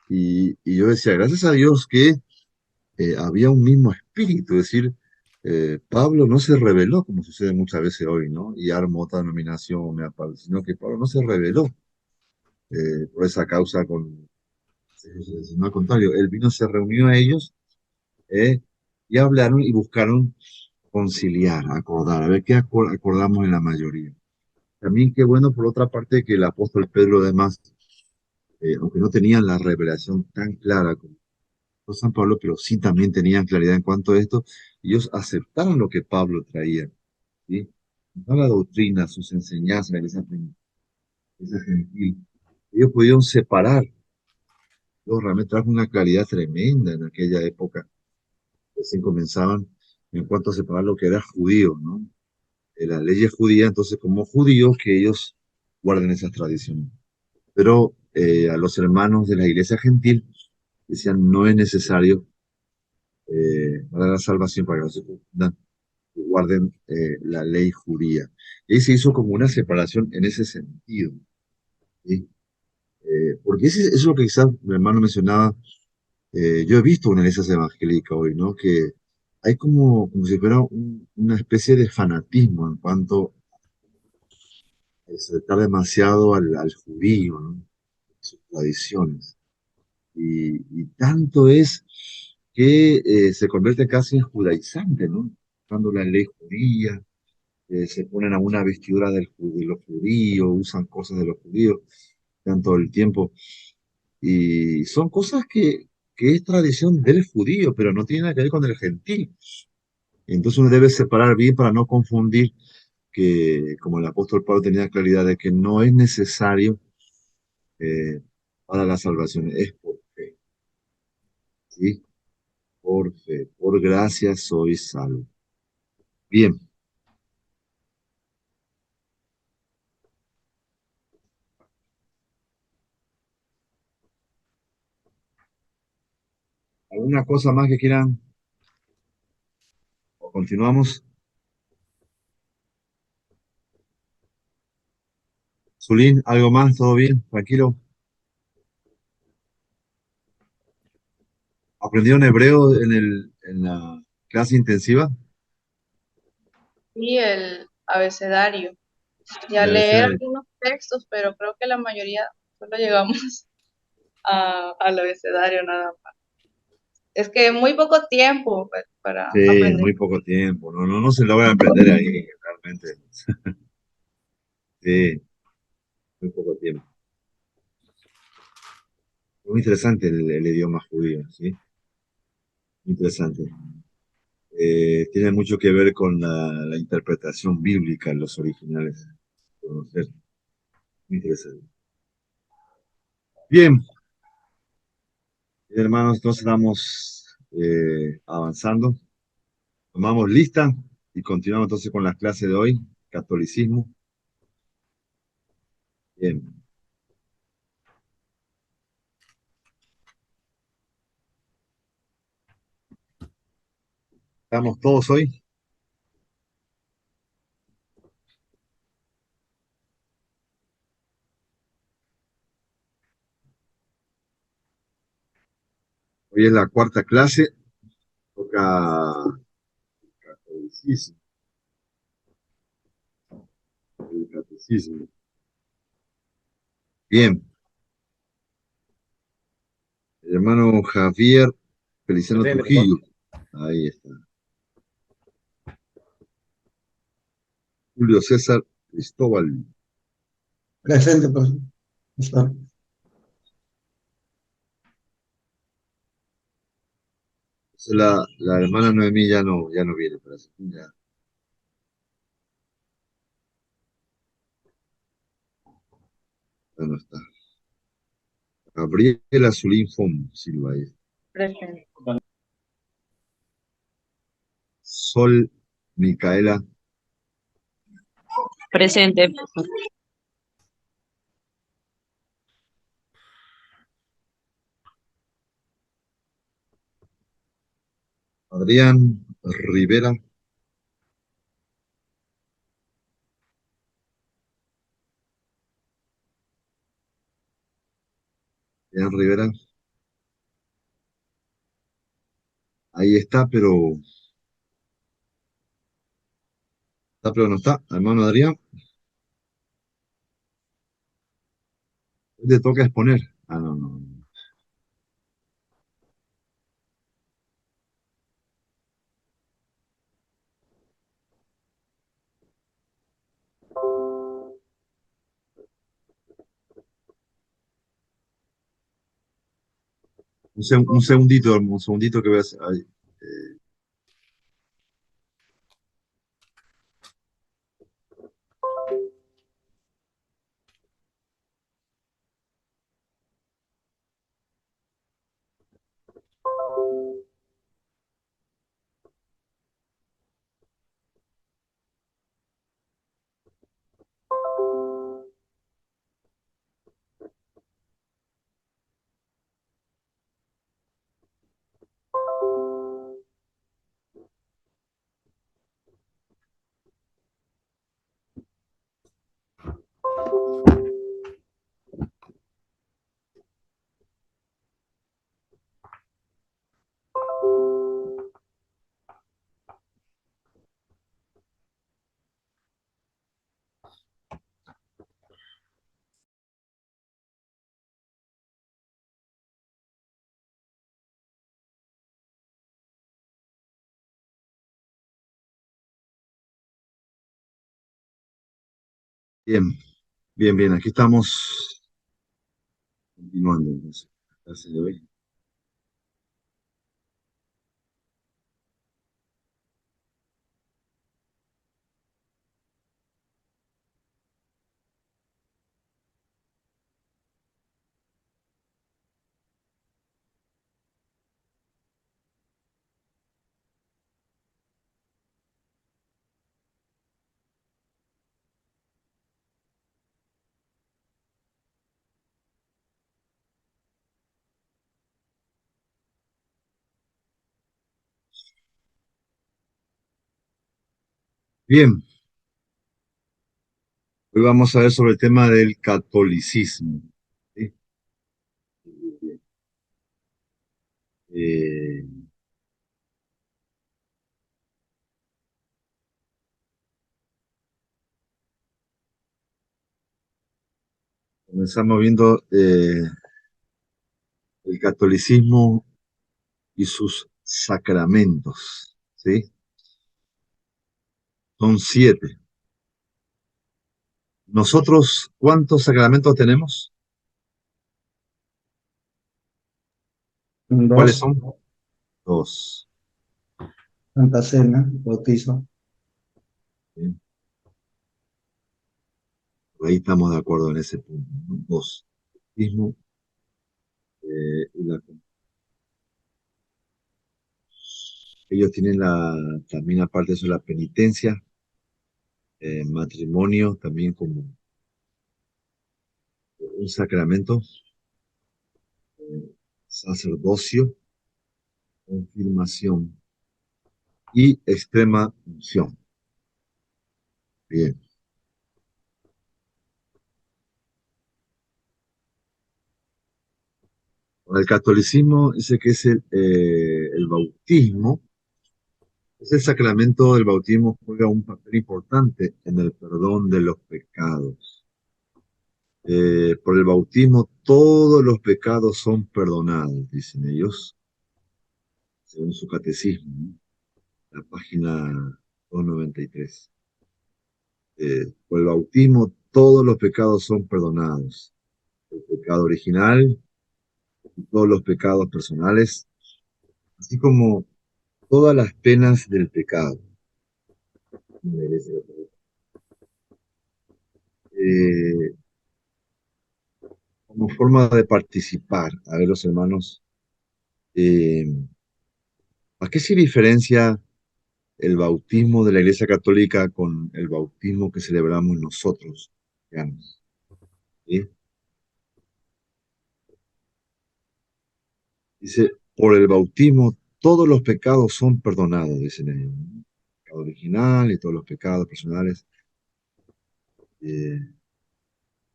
Y yo decía, gracias a Dios que había un mismo espíritu, es decir, Pablo no se rebeló, como sucede muchas veces hoy, ¿no? Y armó otra denominación, sino que Pablo no se rebeló por esa causa sino al contrario, él vino, se reunió a ellos eh, y hablaron y buscaron conciliar, acordar, a ver qué acordamos en la mayoría. También qué bueno, por otra parte, que el apóstol Pedro, además, aunque no tenían la revelación tan clara como San Pablo, pero sí también tenían claridad en cuanto a esto, ellos aceptaron lo que Pablo traía, ¿sí? No la doctrina, sus enseñanzas, esa gentil. Ellos pudieron separar, ellos realmente trajo una claridad tremenda en aquella época, recién comenzaban, en cuanto a separar lo que era judío, ¿no? Las leyes judías, entonces como judíos que ellos guarden esas tradiciones. Pero a los hermanos de la iglesia gentil decían no es necesario para la salvación, para que no se confundan, que guarden la ley judía. Y ahí se hizo como una separación en ese sentido, ¿sí? Porque eso es lo que quizás mi hermano mencionaba. Yo he visto una iglesia evangélica hoy, ¿no? Que hay como si fuera una especie de fanatismo en cuanto a acercar demasiado al judío, ¿no? Sus tradiciones. Y tanto es que se convierte casi en judaizante, ¿no? Usando la ley judía, se ponen a una vestidura de los judíos, usan cosas de los judíos, tanto todo el tiempo. Y son cosas que es tradición del judío, pero no tiene nada que ver con el gentil. Entonces uno debe separar bien para no confundir que, como el apóstol Pablo tenía claridad de que no es necesario eh, para la salvación, es por fe, ¿sí? Por fe, por gracia sois salvos. Bien, ¿alguna cosa más que quieran? ¿O continuamos? Zulín, ¿algo más? ¿Todo bien? ¿Tranquilo? ¿Aprendieron hebreo en la clase intensiva? Y el abecedario. Y a El leer abecedario. algunos textos, pero creo que la mayoría solo llegamos al abecedario nada más. Es que muy poco tiempo para Sí, en aprender. muy poco tiempo. No se logra aprender ahí, realmente. Sí, muy poco tiempo. Muy interesante el idioma judío, ¿sí? Muy interesante. Tiene mucho que ver con la interpretación bíblica en los originales. Conocer. Muy interesante. Bien, hermanos, entonces estamos avanzando. Tomamos lista y continuamos entonces con las clases de hoy. Catolicismo. Bien, estamos todos hoy. Hoy es la cuarta clase. Toca catolicismo. El catecismo. Bien, el hermano Javier Feliciano Presente, por favor. Trujillo. Ahí está. Julio César Cristóbal. Presente, profesor. La hermana Noemí ya no viene, parece. Ya no está. Gabriela Zulín Fon Silva. Ahí. Presente. Sol Micaela. Presente. Adrián Rivera. Adrián Rivera. Ahí está, pero no está. Hermano Adrián, hoy te toca exponer. Ah, no. Un segundito, un segundito que voy a hacer. Ahí. Eh, Bien, bien, bien. Aquí estamos continuando entonces, la clase de hoy. Bien, hoy vamos a ver sobre el tema del catolicismo. ¿Sí? Eh, comenzamos viendo el catolicismo y sus sacramentos. ¿Sí? Son 7. Nosotros, ¿cuántos sacramentos tenemos? ¿Cuáles Dos, son? 2. Santa Cena, bautizo. ¿Sí? Por ahí estamos de acuerdo en ese punto, ¿no? 2. Bautismo, y ellos tienen también aparte de eso la penitencia, matrimonio también como un sacramento, sacerdocio, confirmación y extrema unción. Bien. Para el catolicismo dice que es el bautismo, es el sacramento del bautismo juega un papel importante en el perdón de los pecados. Por el bautismo todos los pecados son perdonados, dicen ellos, según su catecismo, ¿no? La página 293. Por el bautismo todos los pecados son perdonados. El pecado original y todos los pecados personales, así como todas las penas del pecado. Eh, como forma de participar, a ver los hermanos, eh, ¿a qué se diferencia el bautismo de la Iglesia Católica con el bautismo que celebramos nosotros, cristianos? ¿Sí? Dice, por el bautismo todos los pecados son perdonados, dicen ellos, ¿no? El pecado original y todos los pecados personales. Eh,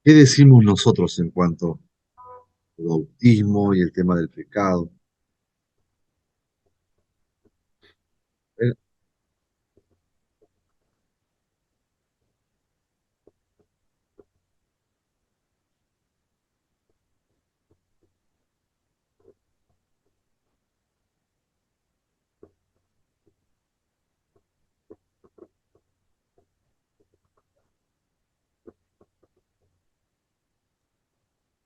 ¿Qué decimos nosotros en cuanto al bautismo y el tema del pecado? Eh,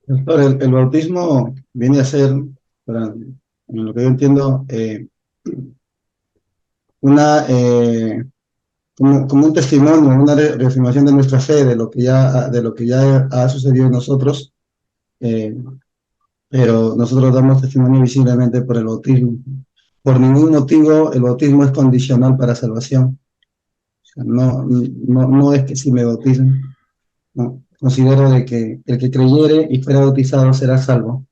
Doctor, el bautismo viene a ser, en lo que yo entiendo, una, como un testimonio, una reafirmación de nuestra fe, de lo que ya ha sucedido en nosotros, eh, pero nosotros damos testimonio visiblemente por el bautismo. Por ningún motivo el bautismo es condicional para salvación. O sea, no es que si me bautizan, no. Considero de que el que creyere y fuera bautizado será salvo.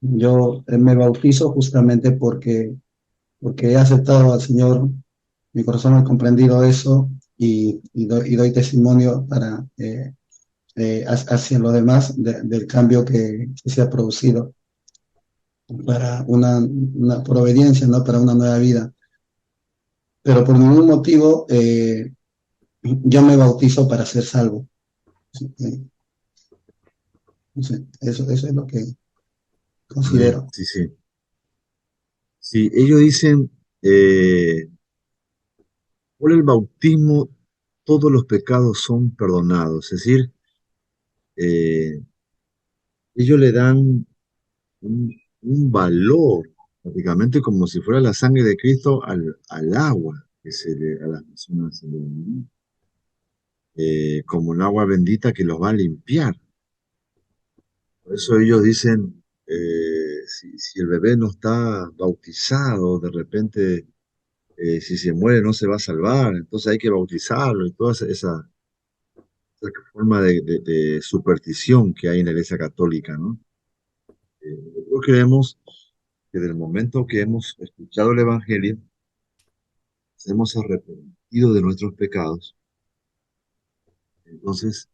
Yo me bautizo justamente porque he aceptado al Señor, mi corazón ha comprendido eso y doy testimonio hacia lo demás del cambio que se ha producido para por obediencia, ¿no? Para una nueva vida. Pero por ningún motivo yo me bautizo para ser salvo. ¿Sí? Eso es lo que considero. sí, sí. Sí, ellos dicen, por el bautismo todos los pecados son perdonados. Es decir, eh, ellos le dan un valor, prácticamente como si fuera la sangre de Cristo al agua que a las personas se le da, ¿no? Como un agua bendita que los va a limpiar. Por eso ellos dicen, si el bebé no está bautizado, de repente, si se muere no se va a salvar, entonces hay que bautizarlo y toda esa forma de superstición que hay en la Iglesia Católica, ¿no? Nosotros creemos que del momento que hemos escuchado el Evangelio, nos hemos arrepentido de nuestros pecados. Entonces,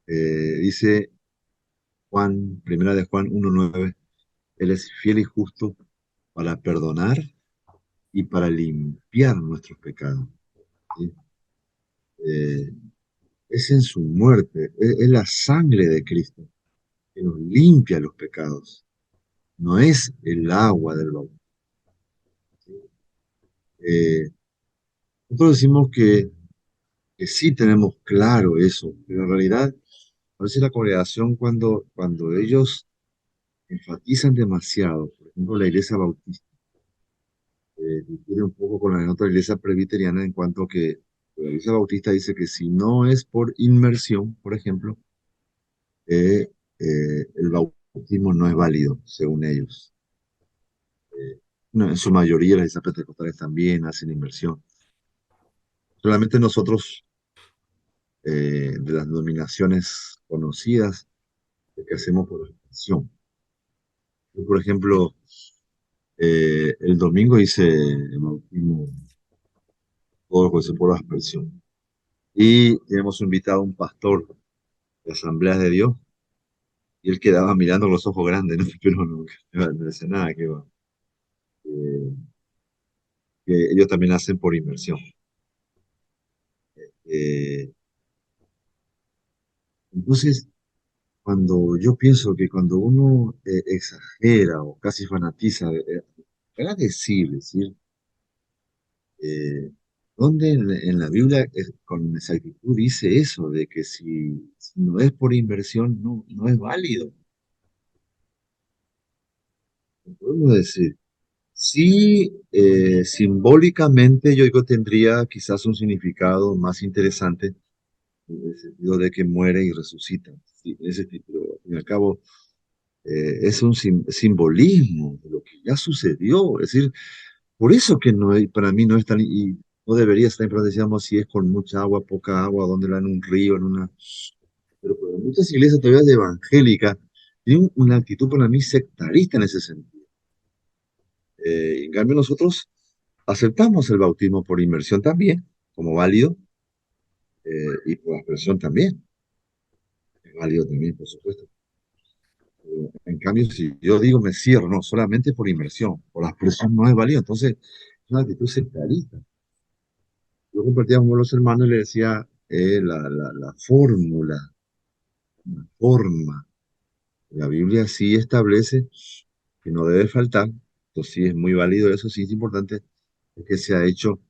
dice Juan, primera de Juan 1:9, Él es fiel y justo para perdonar y para limpiar nuestros pecados. ¿Sí? Eh, es en su muerte, es la sangre de Cristo que nos limpia los pecados, no es el agua del bautismo. ¿Sí? Eh, nosotros decimos que sí tenemos claro eso, pero en realidad a veces la congregación cuando ellos enfatizan demasiado, por ejemplo la iglesia bautista, difiere un poco con la otra iglesia presbiteriana en cuanto que la iglesia bautista dice que si no es por inmersión, por ejemplo, el bautismo no es válido, según ellos. No, en su mayoría las iglesias pentecostales también hacen inmersión. Solamente nosotros, de las denominaciones conocidas, que hacemos por inmersión. Yo, por ejemplo, el domingo hice el bautismo todo lo que se por aspersión. Y tenemos invitado a un pastor de Asambleas de Dios, y él quedaba mirando con los ojos grandes, ¿no? Pero no decía nada, eh, que ellos también hacen por inmersión. Eh, entonces, cuando yo pienso que cuando uno exagera o casi fanatiza, era decir, eh, ¿dónde en la Biblia con exactitud dice eso, de que si no es por inversión, no es válido? Podemos decir, sí, simbólicamente yo digo tendría quizás un significado más interesante, en el sentido de que muere y resucita. Sí, ese tipo, al fin y al cabo, es un simbolismo de lo que ya sucedió. Es decir, por eso que no, para mí no es tan, y no debería estar, pero decíamos si es con mucha agua, poca agua, donde la en un río, en una. Pero muchas iglesias todavía de evangélica tienen una actitud para mí sectarista en ese sentido. En cambio, nosotros aceptamos el bautismo por inmersión también, como válido, y por aspersión también, es válido también, por supuesto. En cambio, si yo digo me cierro, no, solamente por inmersión, por aspersión no es válido, entonces es una actitud sectarista. Yo compartía con los hermanos y le decía la fórmula, la forma. La Biblia sí establece que no debe faltar, entonces sí es muy válido eso, sí es importante, es que se ha hecho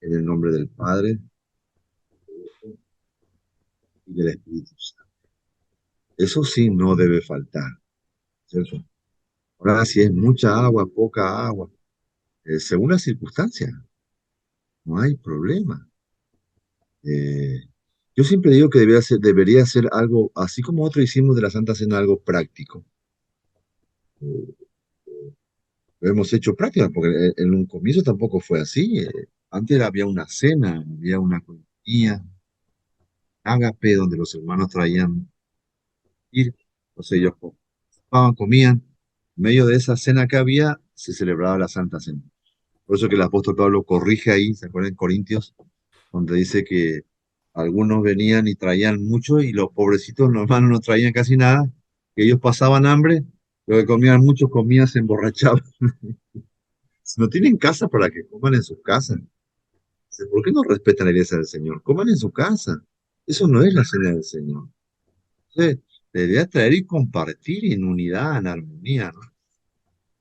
en el nombre del Padre y del Espíritu Santo. Eso sí no debe faltar, ¿cierto? Ahora, si es mucha agua, poca agua, según las circunstancias, no hay problema. Eh, yo siempre digo que debería ser algo, así como nosotros hicimos de la Santa Cena algo práctico. Eh, lo hemos hecho práctica, porque en un comienzo tampoco fue así. Antes había una cena, había una compañía, ágape, donde los hermanos traían ir, entonces ellos comían. En medio de esa cena que había, se celebraba la Santa Cena. Por eso que el apóstol Pablo corrige ahí, ¿se acuerdan en Corintios? Donde dice que algunos venían y traían mucho y los pobrecitos hermanos no traían casi nada, que ellos pasaban hambre, lo que comían mucho, comían, se emborrachaban. Si no tienen casa para que coman en sus casas, dice, ¿por qué no respetan la iglesia del Señor? Coman en su casa. Eso no es la cena del Señor. Entonces, debería traer y compartir en unidad, en armonía, ¿no?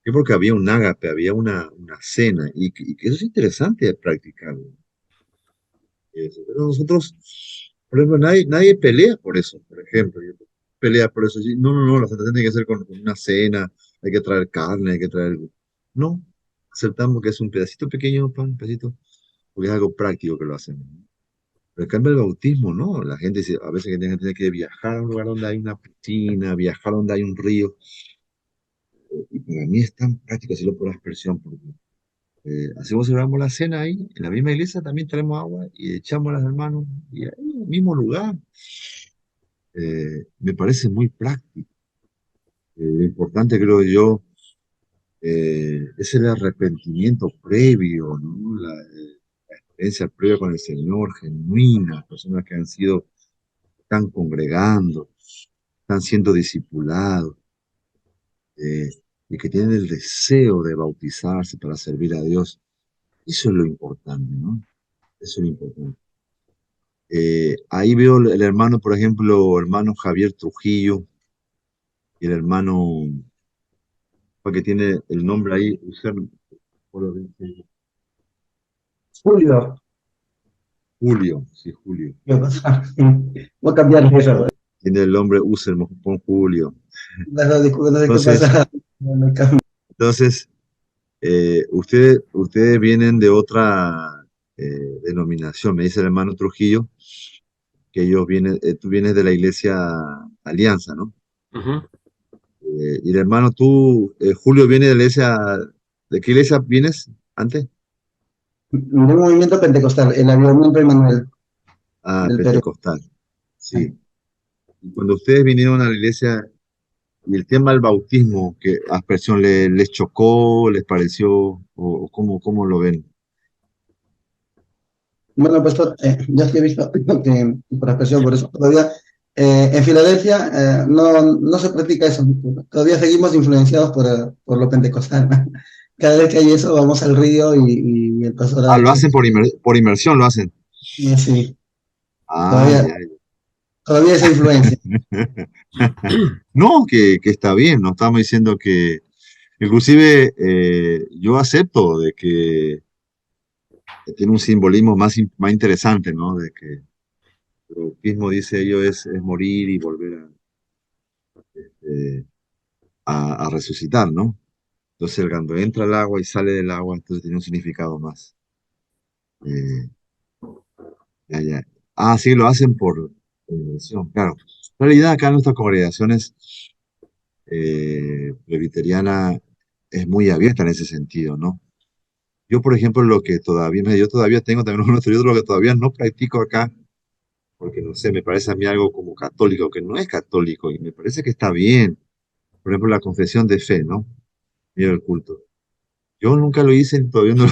Que porque había un ágape, había una cena, y que eso es interesante de practicarlo. Pero nosotros, por ejemplo, nadie pelea por eso, por ejemplo. Pelea por eso. Sí, no, no, no, la celebración tiene que ser con una cena, hay que traer carne, hay que traer... No, aceptamos que es un pedacito pequeño, pan, un pedacito, porque es algo práctico que lo hacemos. Pero en cambio el bautismo, ¿no? La gente dice, a veces que tiene que viajar a un lugar donde hay una piscina, viajar donde hay un río. Y para mí es tan práctico hacerlo por aspersión, porque hacemos, celebramos la cena ahí, en la misma iglesia también tenemos agua y echamos a las hermanos y ahí en el mismo lugar. Me parece muy práctico. Lo importante, creo yo, es el arrepentimiento previo, ¿no? La experiencia previa con el Señor, genuina, personas que han sido, están congregando, están siendo discipulados, eh, y que tienen el deseo de bautizarse para servir a Dios. Eso es lo importante, ¿no? Eso es lo importante. Ahí veo el hermano, por ejemplo, hermano Javier Trujillo y el hermano que tiene el nombre ahí, Julio, Julio, sí, Julio. ¿qué pasa? Voy a cambiar eso. Tiene el nombre User con Julio. No sé qué Entonces, pasa. Me cambio. entonces ustedes vienen de otra denominación. Me dice el hermano Trujillo que ellos vienen, tú vienes de la iglesia Alianza, ¿no? Ujú. Y el hermano, tú, Julio, viene de la iglesia, ¿de qué iglesia vienes antes? De un movimiento pentecostal, el avivamiento Emanuel Ah, del Perú. pentecostal, sí. Y cuando ustedes vinieron a la iglesia y el tema del bautismo, ¿qué aspersión les chocó, les pareció, o cómo lo ven? Bueno, pues yo sí he visto que, por expresión, por eso todavía en Filadelfia no se practica eso. Todavía seguimos influenciados por lo pentecostal. Cada vez que hay eso, vamos al río y el pastor Ah, lo hace. hacen por inmersión, lo hacen. Sí, Ah, todavía, ya. todavía esa influencia. No, que está bien, no estamos diciendo que, inclusive yo acepto de que tiene un simbolismo más interesante, ¿no? De que el bautismo, dice ellos, es morir y volver eh, a resucitar, ¿no? Entonces, cuando entra el agua y sale del agua, entonces tiene un significado más. Eh, ya, ya. Ah, sí, lo hacen por inmersión, claro. En realidad, acá en nuestras congregaciones presbiteriana es muy abierta en ese sentido, ¿no? Yo, por ejemplo, yo todavía tengo también unos estudios, lo que todavía no practico acá, porque no sé, me parece a mí algo como católico, que no es católico, y me parece que está bien. Por ejemplo, la confesión de fe, ¿no? Mira el culto. Yo nunca lo hice, todavía no.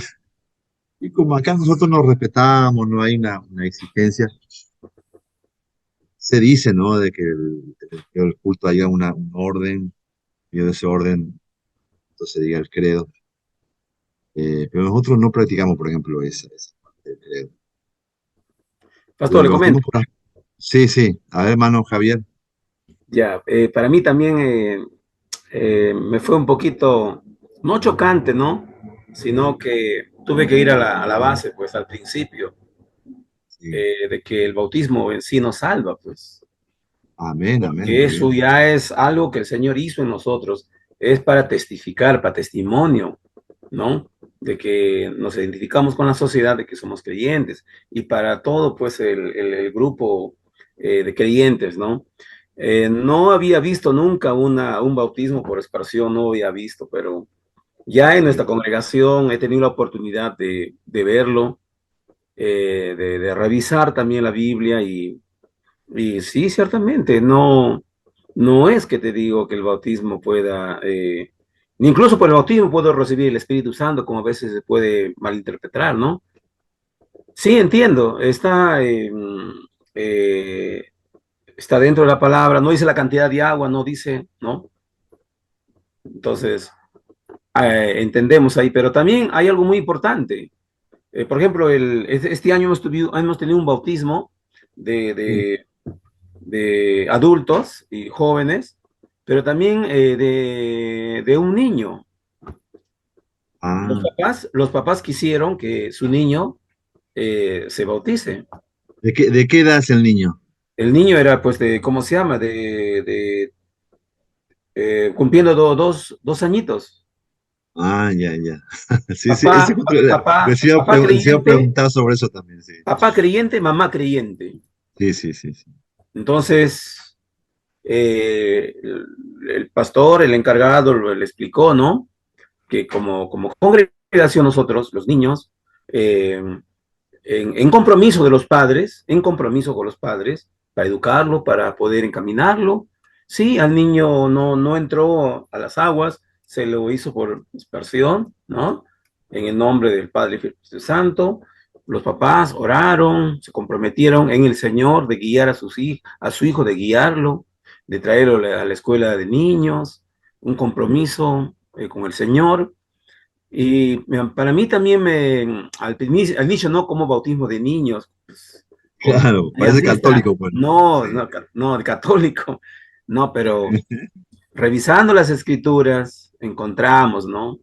Y como acá nosotros nos respetamos, no hay una exigencia, se dice, ¿no? De que el culto haya un orden, y de ese orden, entonces diga el credo. Pero nosotros no practicamos, por ejemplo, esa parte del credo. Pastor, le Lo hacemos comento. por... Sí, sí. A ver, hermano Javier. Ya, para mí también me fue un poquito, no chocante, ¿no? Sino que tuve que ir a la base, pues al principio, Sí. de que el bautismo en sí nos salva, pues, Amén, amén, porque muy eso bien. ya es algo que el Señor hizo en nosotros, es para testificar, para testimonio, ¿no? De que nos identificamos con la sociedad, de que somos creyentes, y para todo, pues, el grupo de creyentes, ¿no? No había visto nunca un bautismo por exparsión, no había visto, pero ya en nuestra Sí. congregación he tenido la oportunidad de verlo, de revisar también la Biblia y sí, ciertamente, no es que te digo que el bautismo pueda, incluso por el bautismo puedo recibir el Espíritu Santo, como a veces se puede malinterpretar, ¿no? Sí, entiendo, eh, está dentro de la palabra, no dice la cantidad de agua, no dice, ¿no? Entonces, entendemos ahí, pero también hay algo muy importante. Por ejemplo, este año hemos tenido un bautismo de, Sí. de, de adultos y jóvenes, pero también de un niño. Ah, Los papás quisieron que su niño se bautice. de qué edad es el niño? El niño era, pues, ¿cómo se llama? Cumpliendo dos añitos. Ah, ya, ya. Sí, sí, ese Papá, justo, papá les iba a creyente, preguntar sobre eso también, sí. papá creyente, mamá creyente. Sí, sí, sí, sí. Entonces, el pastor, el encargado, le explicó, ¿no? Que como congregación nosotros, los niños, eh, en compromiso de los padres, en compromiso con los padres, para educarlo, para poder encaminarlo. Sí, al niño no entró a las aguas, se lo hizo por dispersión, ¿no? En el nombre del Padre y del Espíritu Santo. Los papás oraron, se comprometieron en el Señor de guiar a su hijo, de guiarlo, de traerlo a la escuela de niños, un compromiso con el Señor. Y para mí también al inicio no como bautismo de niños, pues, como Claro, parece aliancista, católico, pues, ¿no? no, Sí. no, no, de católico, no, pero revisando las escrituras encontramos, ¿no?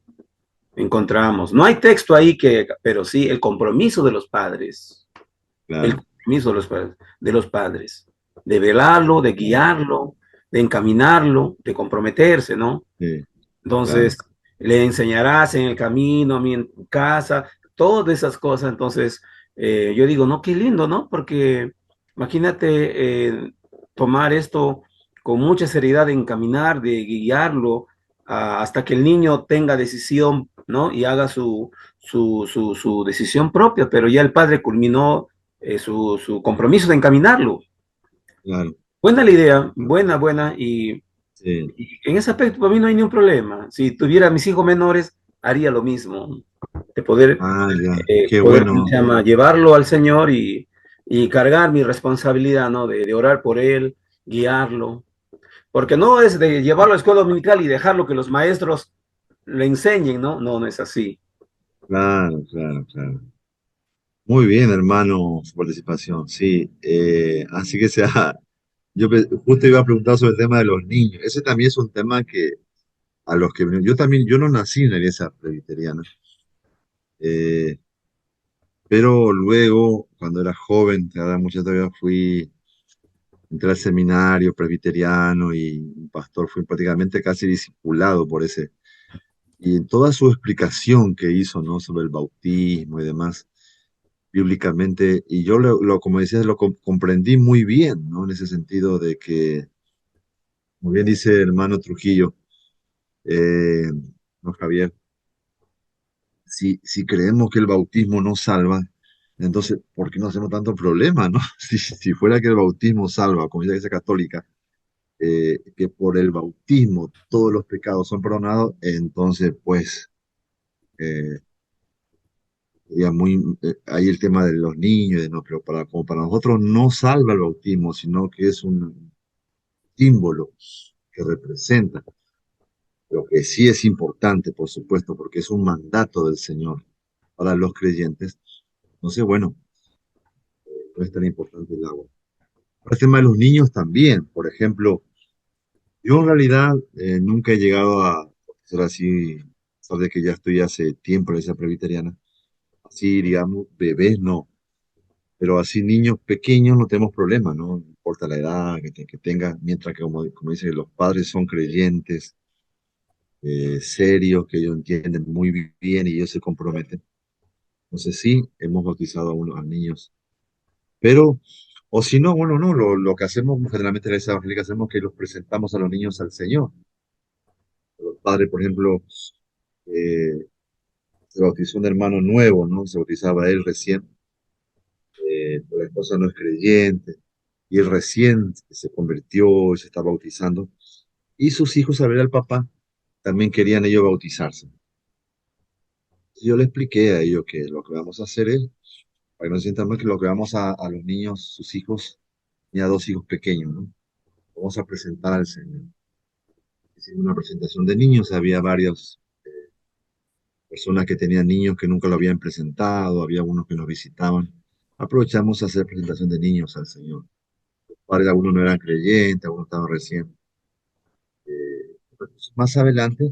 Encontramos, no hay texto ahí pero sí el compromiso de los padres, el Claro, compromiso de los padres, de velarlo, de guiarlo, de encaminarlo, de comprometerse, ¿no? sí, claro. Entonces, le enseñarás en el camino, a mí en tu casa, todas esas cosas. Entonces, yo digo, no, qué lindo, ¿no? Porque imagínate tomar esto con mucha seriedad, de encaminar, de guiarlo hasta que el niño tenga decisión, ¿no? Y haga su decisión propia, pero ya el padre culminó su compromiso de encaminarlo. Claro, Buena la idea, buena, sí. y en ese aspecto, para mí no hay ningún problema. Si tuviera mis hijos menores, haría lo mismo, de Ah, ya, qué ¿cómo bueno. se llama? Llevarlo al Señor y cargar mi responsabilidad, ¿no? De orar por él, guiarlo. Porque no es de llevarlo a la escuela dominical y dejarlo que los maestros le enseñen, ¿no? No, no es así. Claro, claro, claro. Muy bien, hermano, su participación, sí. Así que sea, justo iba a preguntar sobre el tema de los niños. Ese también es un tema que a los que yo también, yo no nací en la iglesia presbiteriana, eh, pero luego, cuando era joven, te muchas todavía entré al seminario presbiteriano y un pastor fui prácticamente casi discipulado por ese. Y en toda su explicación que hizo, ¿no? Sobre el bautismo y demás, bíblicamente, y yo como decías, comprendí muy bien, ¿no? En ese sentido de que, como bien dice el hermano Trujillo, eh, no Javier, si creemos que el bautismo no salva, entonces, ¿por qué no hacemos tanto problema, no? Si fuera que el bautismo salva, como dice la Iglesia Católica, que por el bautismo todos los pecados son perdonados, entonces, pues, eh, sería ahí el tema de los niños, no, pero como para nosotros no salva el bautismo, sino que es un símbolo que representa. Lo que sí es importante, por supuesto, porque es un mandato del Señor para los creyentes. Entonces, bueno, no es tan importante el agua. Para el tema de los niños también, por ejemplo, yo en realidad nunca he llegado a ser así, sabe que ya estoy hace tiempo en la iglesia presbiteriana, así, digamos, bebés no, pero así niños pequeños no tenemos problema, ¿no? No importa la edad que tenga, mientras que, como dice, los padres son creyentes, serios, que ellos entienden muy bien y ellos se comprometen. Entonces sí, hemos bautizado a niños, pero, o si no, bueno, no, lo que hacemos generalmente en la iglesia evangélica hacemos que los presentamos a los niños al Señor. Los padres, por ejemplo, eh, se bautizó un hermano nuevo, ¿no? Se bautizaba él recién, la esposa no es creyente, y él recién se convirtió y se está bautizando, y sus hijos, al ver al papá, también querían ellos bautizarse. Yo le expliqué a ellos que lo que vamos a hacer es, para que no se sientan mal, que lo que vamos a los niños, sus hijos, tenía dos hijos pequeños, ¿no? Vamos a presentar al Señor. Hicimos una presentación de niños, había varias personas que tenían niños que nunca lo habían presentado, había unos que nos visitaban. Aprovechamos a hacer presentación de niños al Señor. Padres, algunos no eran creyentes, algunos estaban recién. Más adelante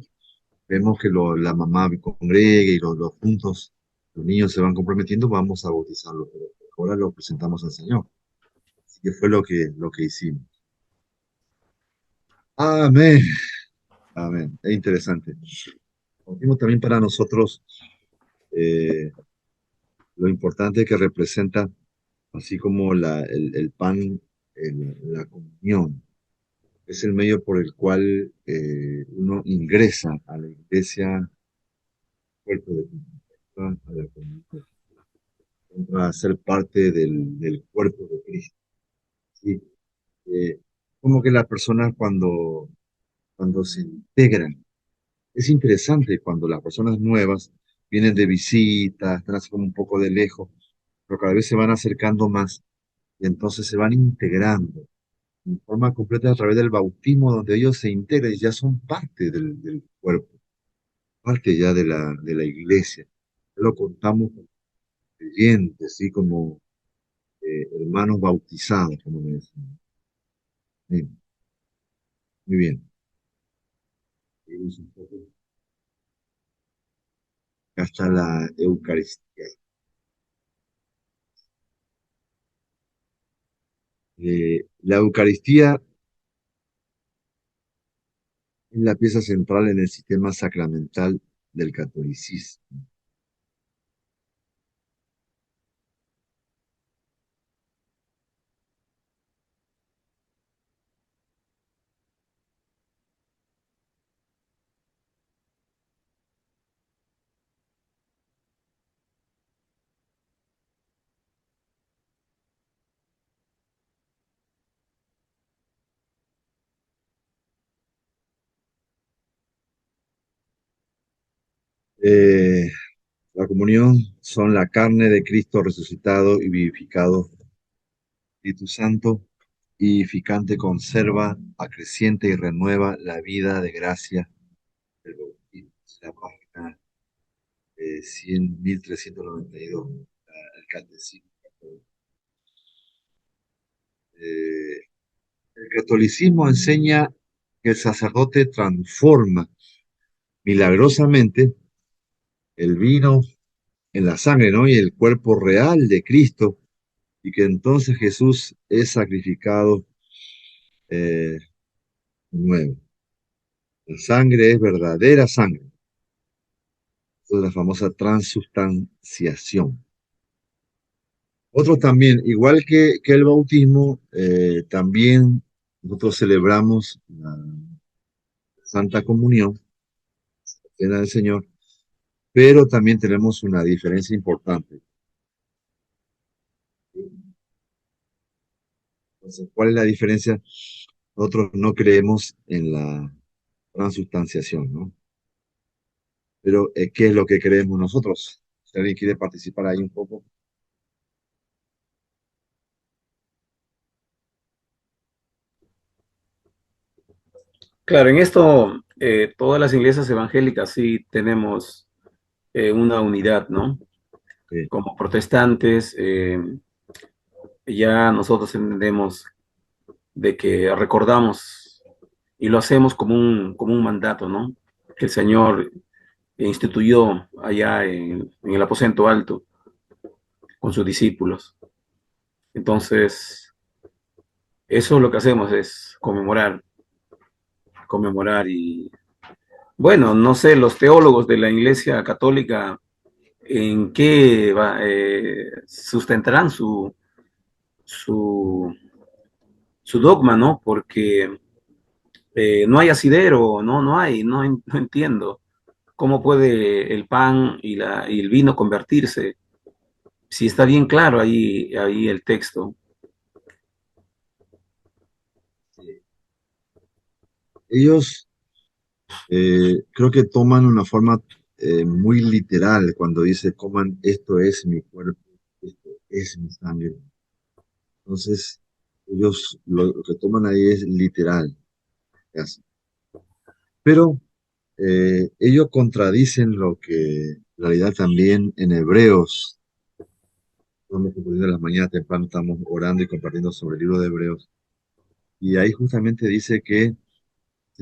vemos que la mamá congregue y los juntos los niños se van comprometiendo, vamos a bautizarlos, pero ahora lo presentamos al Señor. Así que fue lo que hicimos. Amén, amén. Es interesante. Bautismo también para nosotros eh, lo importante que representa, así como el pan, la comunión, es el medio por el cual uno ingresa a la iglesia, cuerpo de Cristo, a la comunidad, a ser parte del cuerpo de Cristo. ¿Sí? Eh, como que las personas cuando se integran, es interesante cuando las personas nuevas vienen de visita, están así como un poco de lejos, pero cada vez se van acercando más y entonces se van integrando en forma completa a través del bautismo, donde ellos se integran y ya son parte del cuerpo, parte ya de la iglesia. Lo contamos como creyentes, ¿sí? Como hermanos bautizados, como le decimos. Bien, muy bien. Seguimos un poco. Acá está la Eucaristía. La Eucaristía es la pieza central en el sistema sacramental del catolicismo. Eh, la comunión son la carne de Cristo resucitado y vivificado. Espíritu Santo, vivificante, conserva, acrecienta y renueva la vida de gracia del bautismo. Es la página 1392, el catecismo. Eh, el catolicismo enseña que el sacerdote transforma milagrosamente el vino en la sangre, ¿no? Y el cuerpo real de Cristo, y que entonces Jesús es sacrificado eh, nuevo. La sangre es verdadera sangre. Es la famosa transubstanciación. Otros también, igual que el bautismo, también nosotros celebramos la Santa Comunión, la Cena del Señor, pero también tenemos una diferencia importante. Entonces, ¿cuál es la diferencia? Nosotros no creemos en la transubstanciación, ¿no? Pero, ¿qué es lo que creemos nosotros? Si alguien quiere participar ahí un poco. Claro, en esto todas las iglesias evangélicas sí tenemos una unidad, ¿no? Eh, Como protestantes, ya nosotros entendemos de que recordamos y lo hacemos como un mandato, ¿no? Que el Señor instituyó allá en el aposento alto con sus discípulos. Entonces, eso lo que hacemos es conmemorar y, bueno, no sé, los teólogos de la Iglesia Católica en qué sustentarán su, su dogma, ¿no? Porque no hay asidero, no entiendo cómo puede el pan y el vino convertirse, si está bien claro ahí el texto. ellos creo que toman una forma muy literal cuando dice, coman, esto es mi cuerpo, esto es mi sangre. Entonces, ellos lo que toman ahí es literal. Así. Pero ellos contradicen lo que en realidad también en Hebreos, estamos componiendo las mañanas temprano, estamos orando y compartiendo sobre el libro de Hebreos. Y ahí justamente dice que el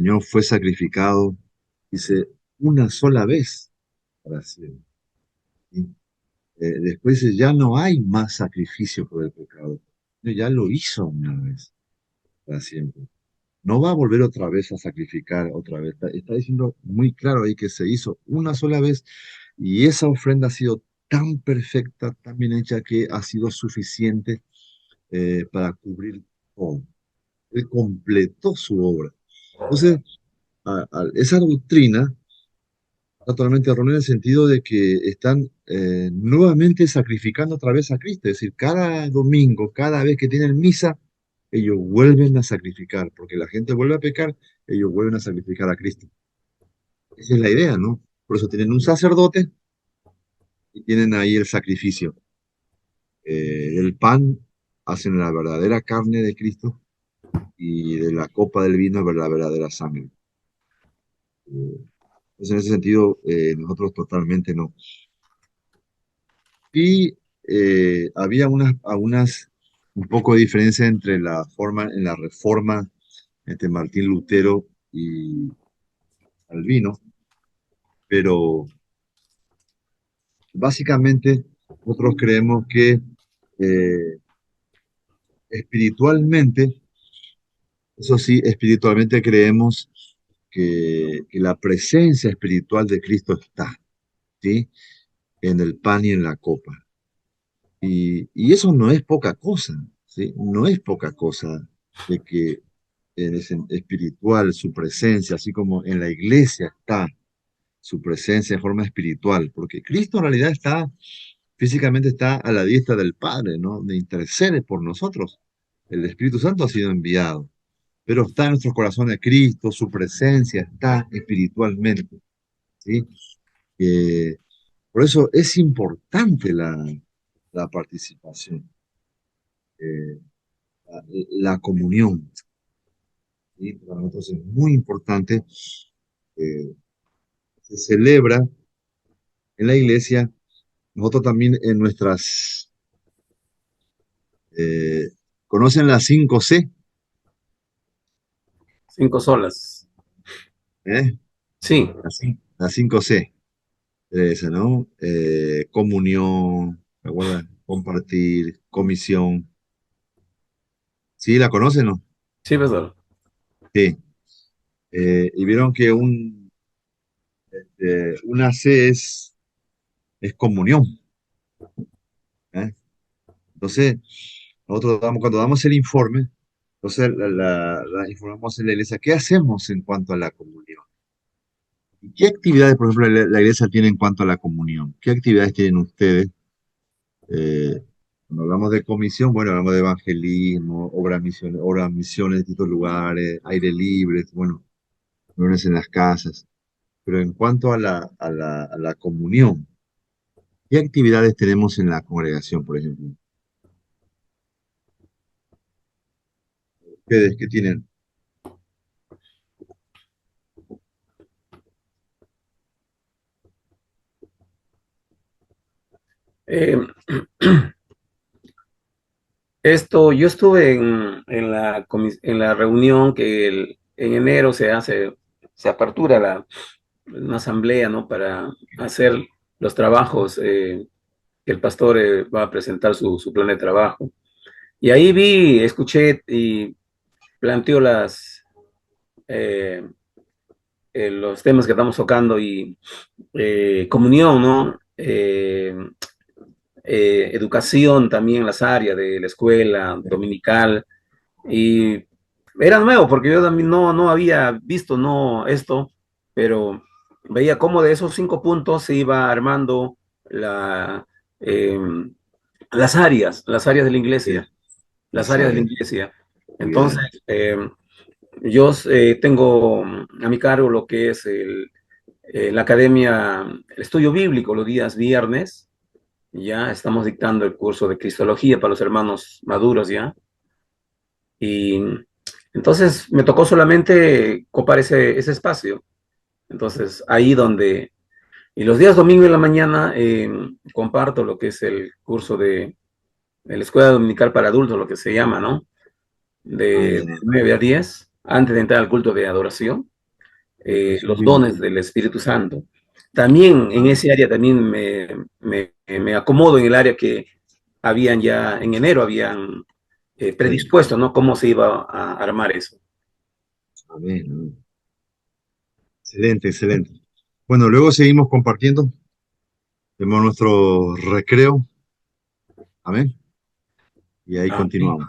Señor fue sacrificado, dice, una sola vez para siempre. ¿Sí? Después dice, ya no hay más sacrificio por el pecado. Ya lo hizo una vez, para siempre. No va a volver otra vez a sacrificar otra vez. Está diciendo muy claro ahí que se hizo una sola vez y esa ofrenda ha sido tan perfecta, tan bien hecha que ha sido suficiente para cubrir todo. Él completó su obra. Entonces, esa doctrina está totalmente errónea en el sentido de que están nuevamente sacrificando otra vez a Cristo. Es decir, cada domingo, cada vez que tienen misa, ellos vuelven a sacrificar, porque la gente vuelve a pecar, ellos vuelven a sacrificar a Cristo. Esa es la idea, ¿no? Por eso tienen un sacerdote y tienen ahí el sacrificio. El pan hacen la verdadera carne de Cristo y de la copa del vino la verdadera sangre. Entonces, en ese sentido, nosotros totalmente no. Y había algunas un poco de diferencia entre la forma, en la reforma entre Martín Lutero y Calvino, pero básicamente nosotros creemos que eh, espiritualmente, eso sí, espiritualmente creemos que la presencia espiritual de Cristo está, ¿sí? En el pan y en la copa. Y eso no es poca cosa, ¿sí? No es poca cosa de que en ese espiritual su presencia, así como en la iglesia está su presencia de forma espiritual, porque Cristo en realidad está, físicamente está a la diestra del Padre, ¿no? De intercede por nosotros. El Espíritu Santo ha sido enviado, pero está en nuestros corazones Cristo, su presencia está espiritualmente, ¿sí? Eh, por eso es importante la participación, eh, la comunión, ¿sí? Para nosotros es muy importante. eh, Se celebra en la iglesia, nosotros también en nuestras, eh, ¿conocen las 5C? 5 solas. ¿Eh? Sí, Las 5C, esa, ¿no? Comunión, ¿recuerdan? Compartir, comisión. ¿Sí la conocen, no? sí, pastor. Sí. Y vieron que una C es comunión, ¿eh? Entonces, nosotros cuando damos el informe, entonces la informamos en la iglesia, ¿qué hacemos en cuanto a la comunión? ¿Y qué actividades, por ejemplo, la iglesia tiene en cuanto a la comunión? ¿Qué actividades tienen ustedes? Cuando hablamos de comisión, bueno, hablamos de evangelismo, obras misiones en distintos lugares, aire libre, bueno, reuniones en las casas. Pero en cuanto a la comunión, ¿qué actividades tenemos en la congregación, por ejemplo? ¿Ustedes qué tienen? Eh, yo estuve en la reunión que en enero se apertura una asamblea, ¿no? Para hacer los trabajos que el pastor va a presentar su plan de trabajo. Y ahí escuché y planteó eh, los temas que estamos tocando y comunión, ¿no? Educación también, las áreas de la escuela dominical. Y era nuevo porque yo también no había visto no esto, pero veía cómo de esos 5 puntos se iba armando la, eh, las áreas de la Sí, iglesia, las las áreas de la áreas. iglesia. Muy Entonces, bien. yo tengo a mi cargo lo que es la academia, el estudio bíblico los días viernes. Ya estamos dictando el curso de Cristología para los hermanos maduros ya. Y entonces me tocó solamente copar ese espacio. Entonces ahí donde, y los días domingo en la mañana comparto lo que es el curso de la Escuela Dominical para Adultos, lo que se llama, ¿no? Ah, De ya. 9 a 10 antes de entrar al culto de adoración, Educación los bíblica. dones del Espíritu Santo. también en ese área también me acomodo en el área que habían ya, en enero habían Sí. predispuesto, ¿no? Cómo se iba a armar eso. Amén, amén. Excelente, excelente. Bueno, luego seguimos compartiendo. Tenemos nuestro recreo. Amén. Y ahí Amén. continuamos.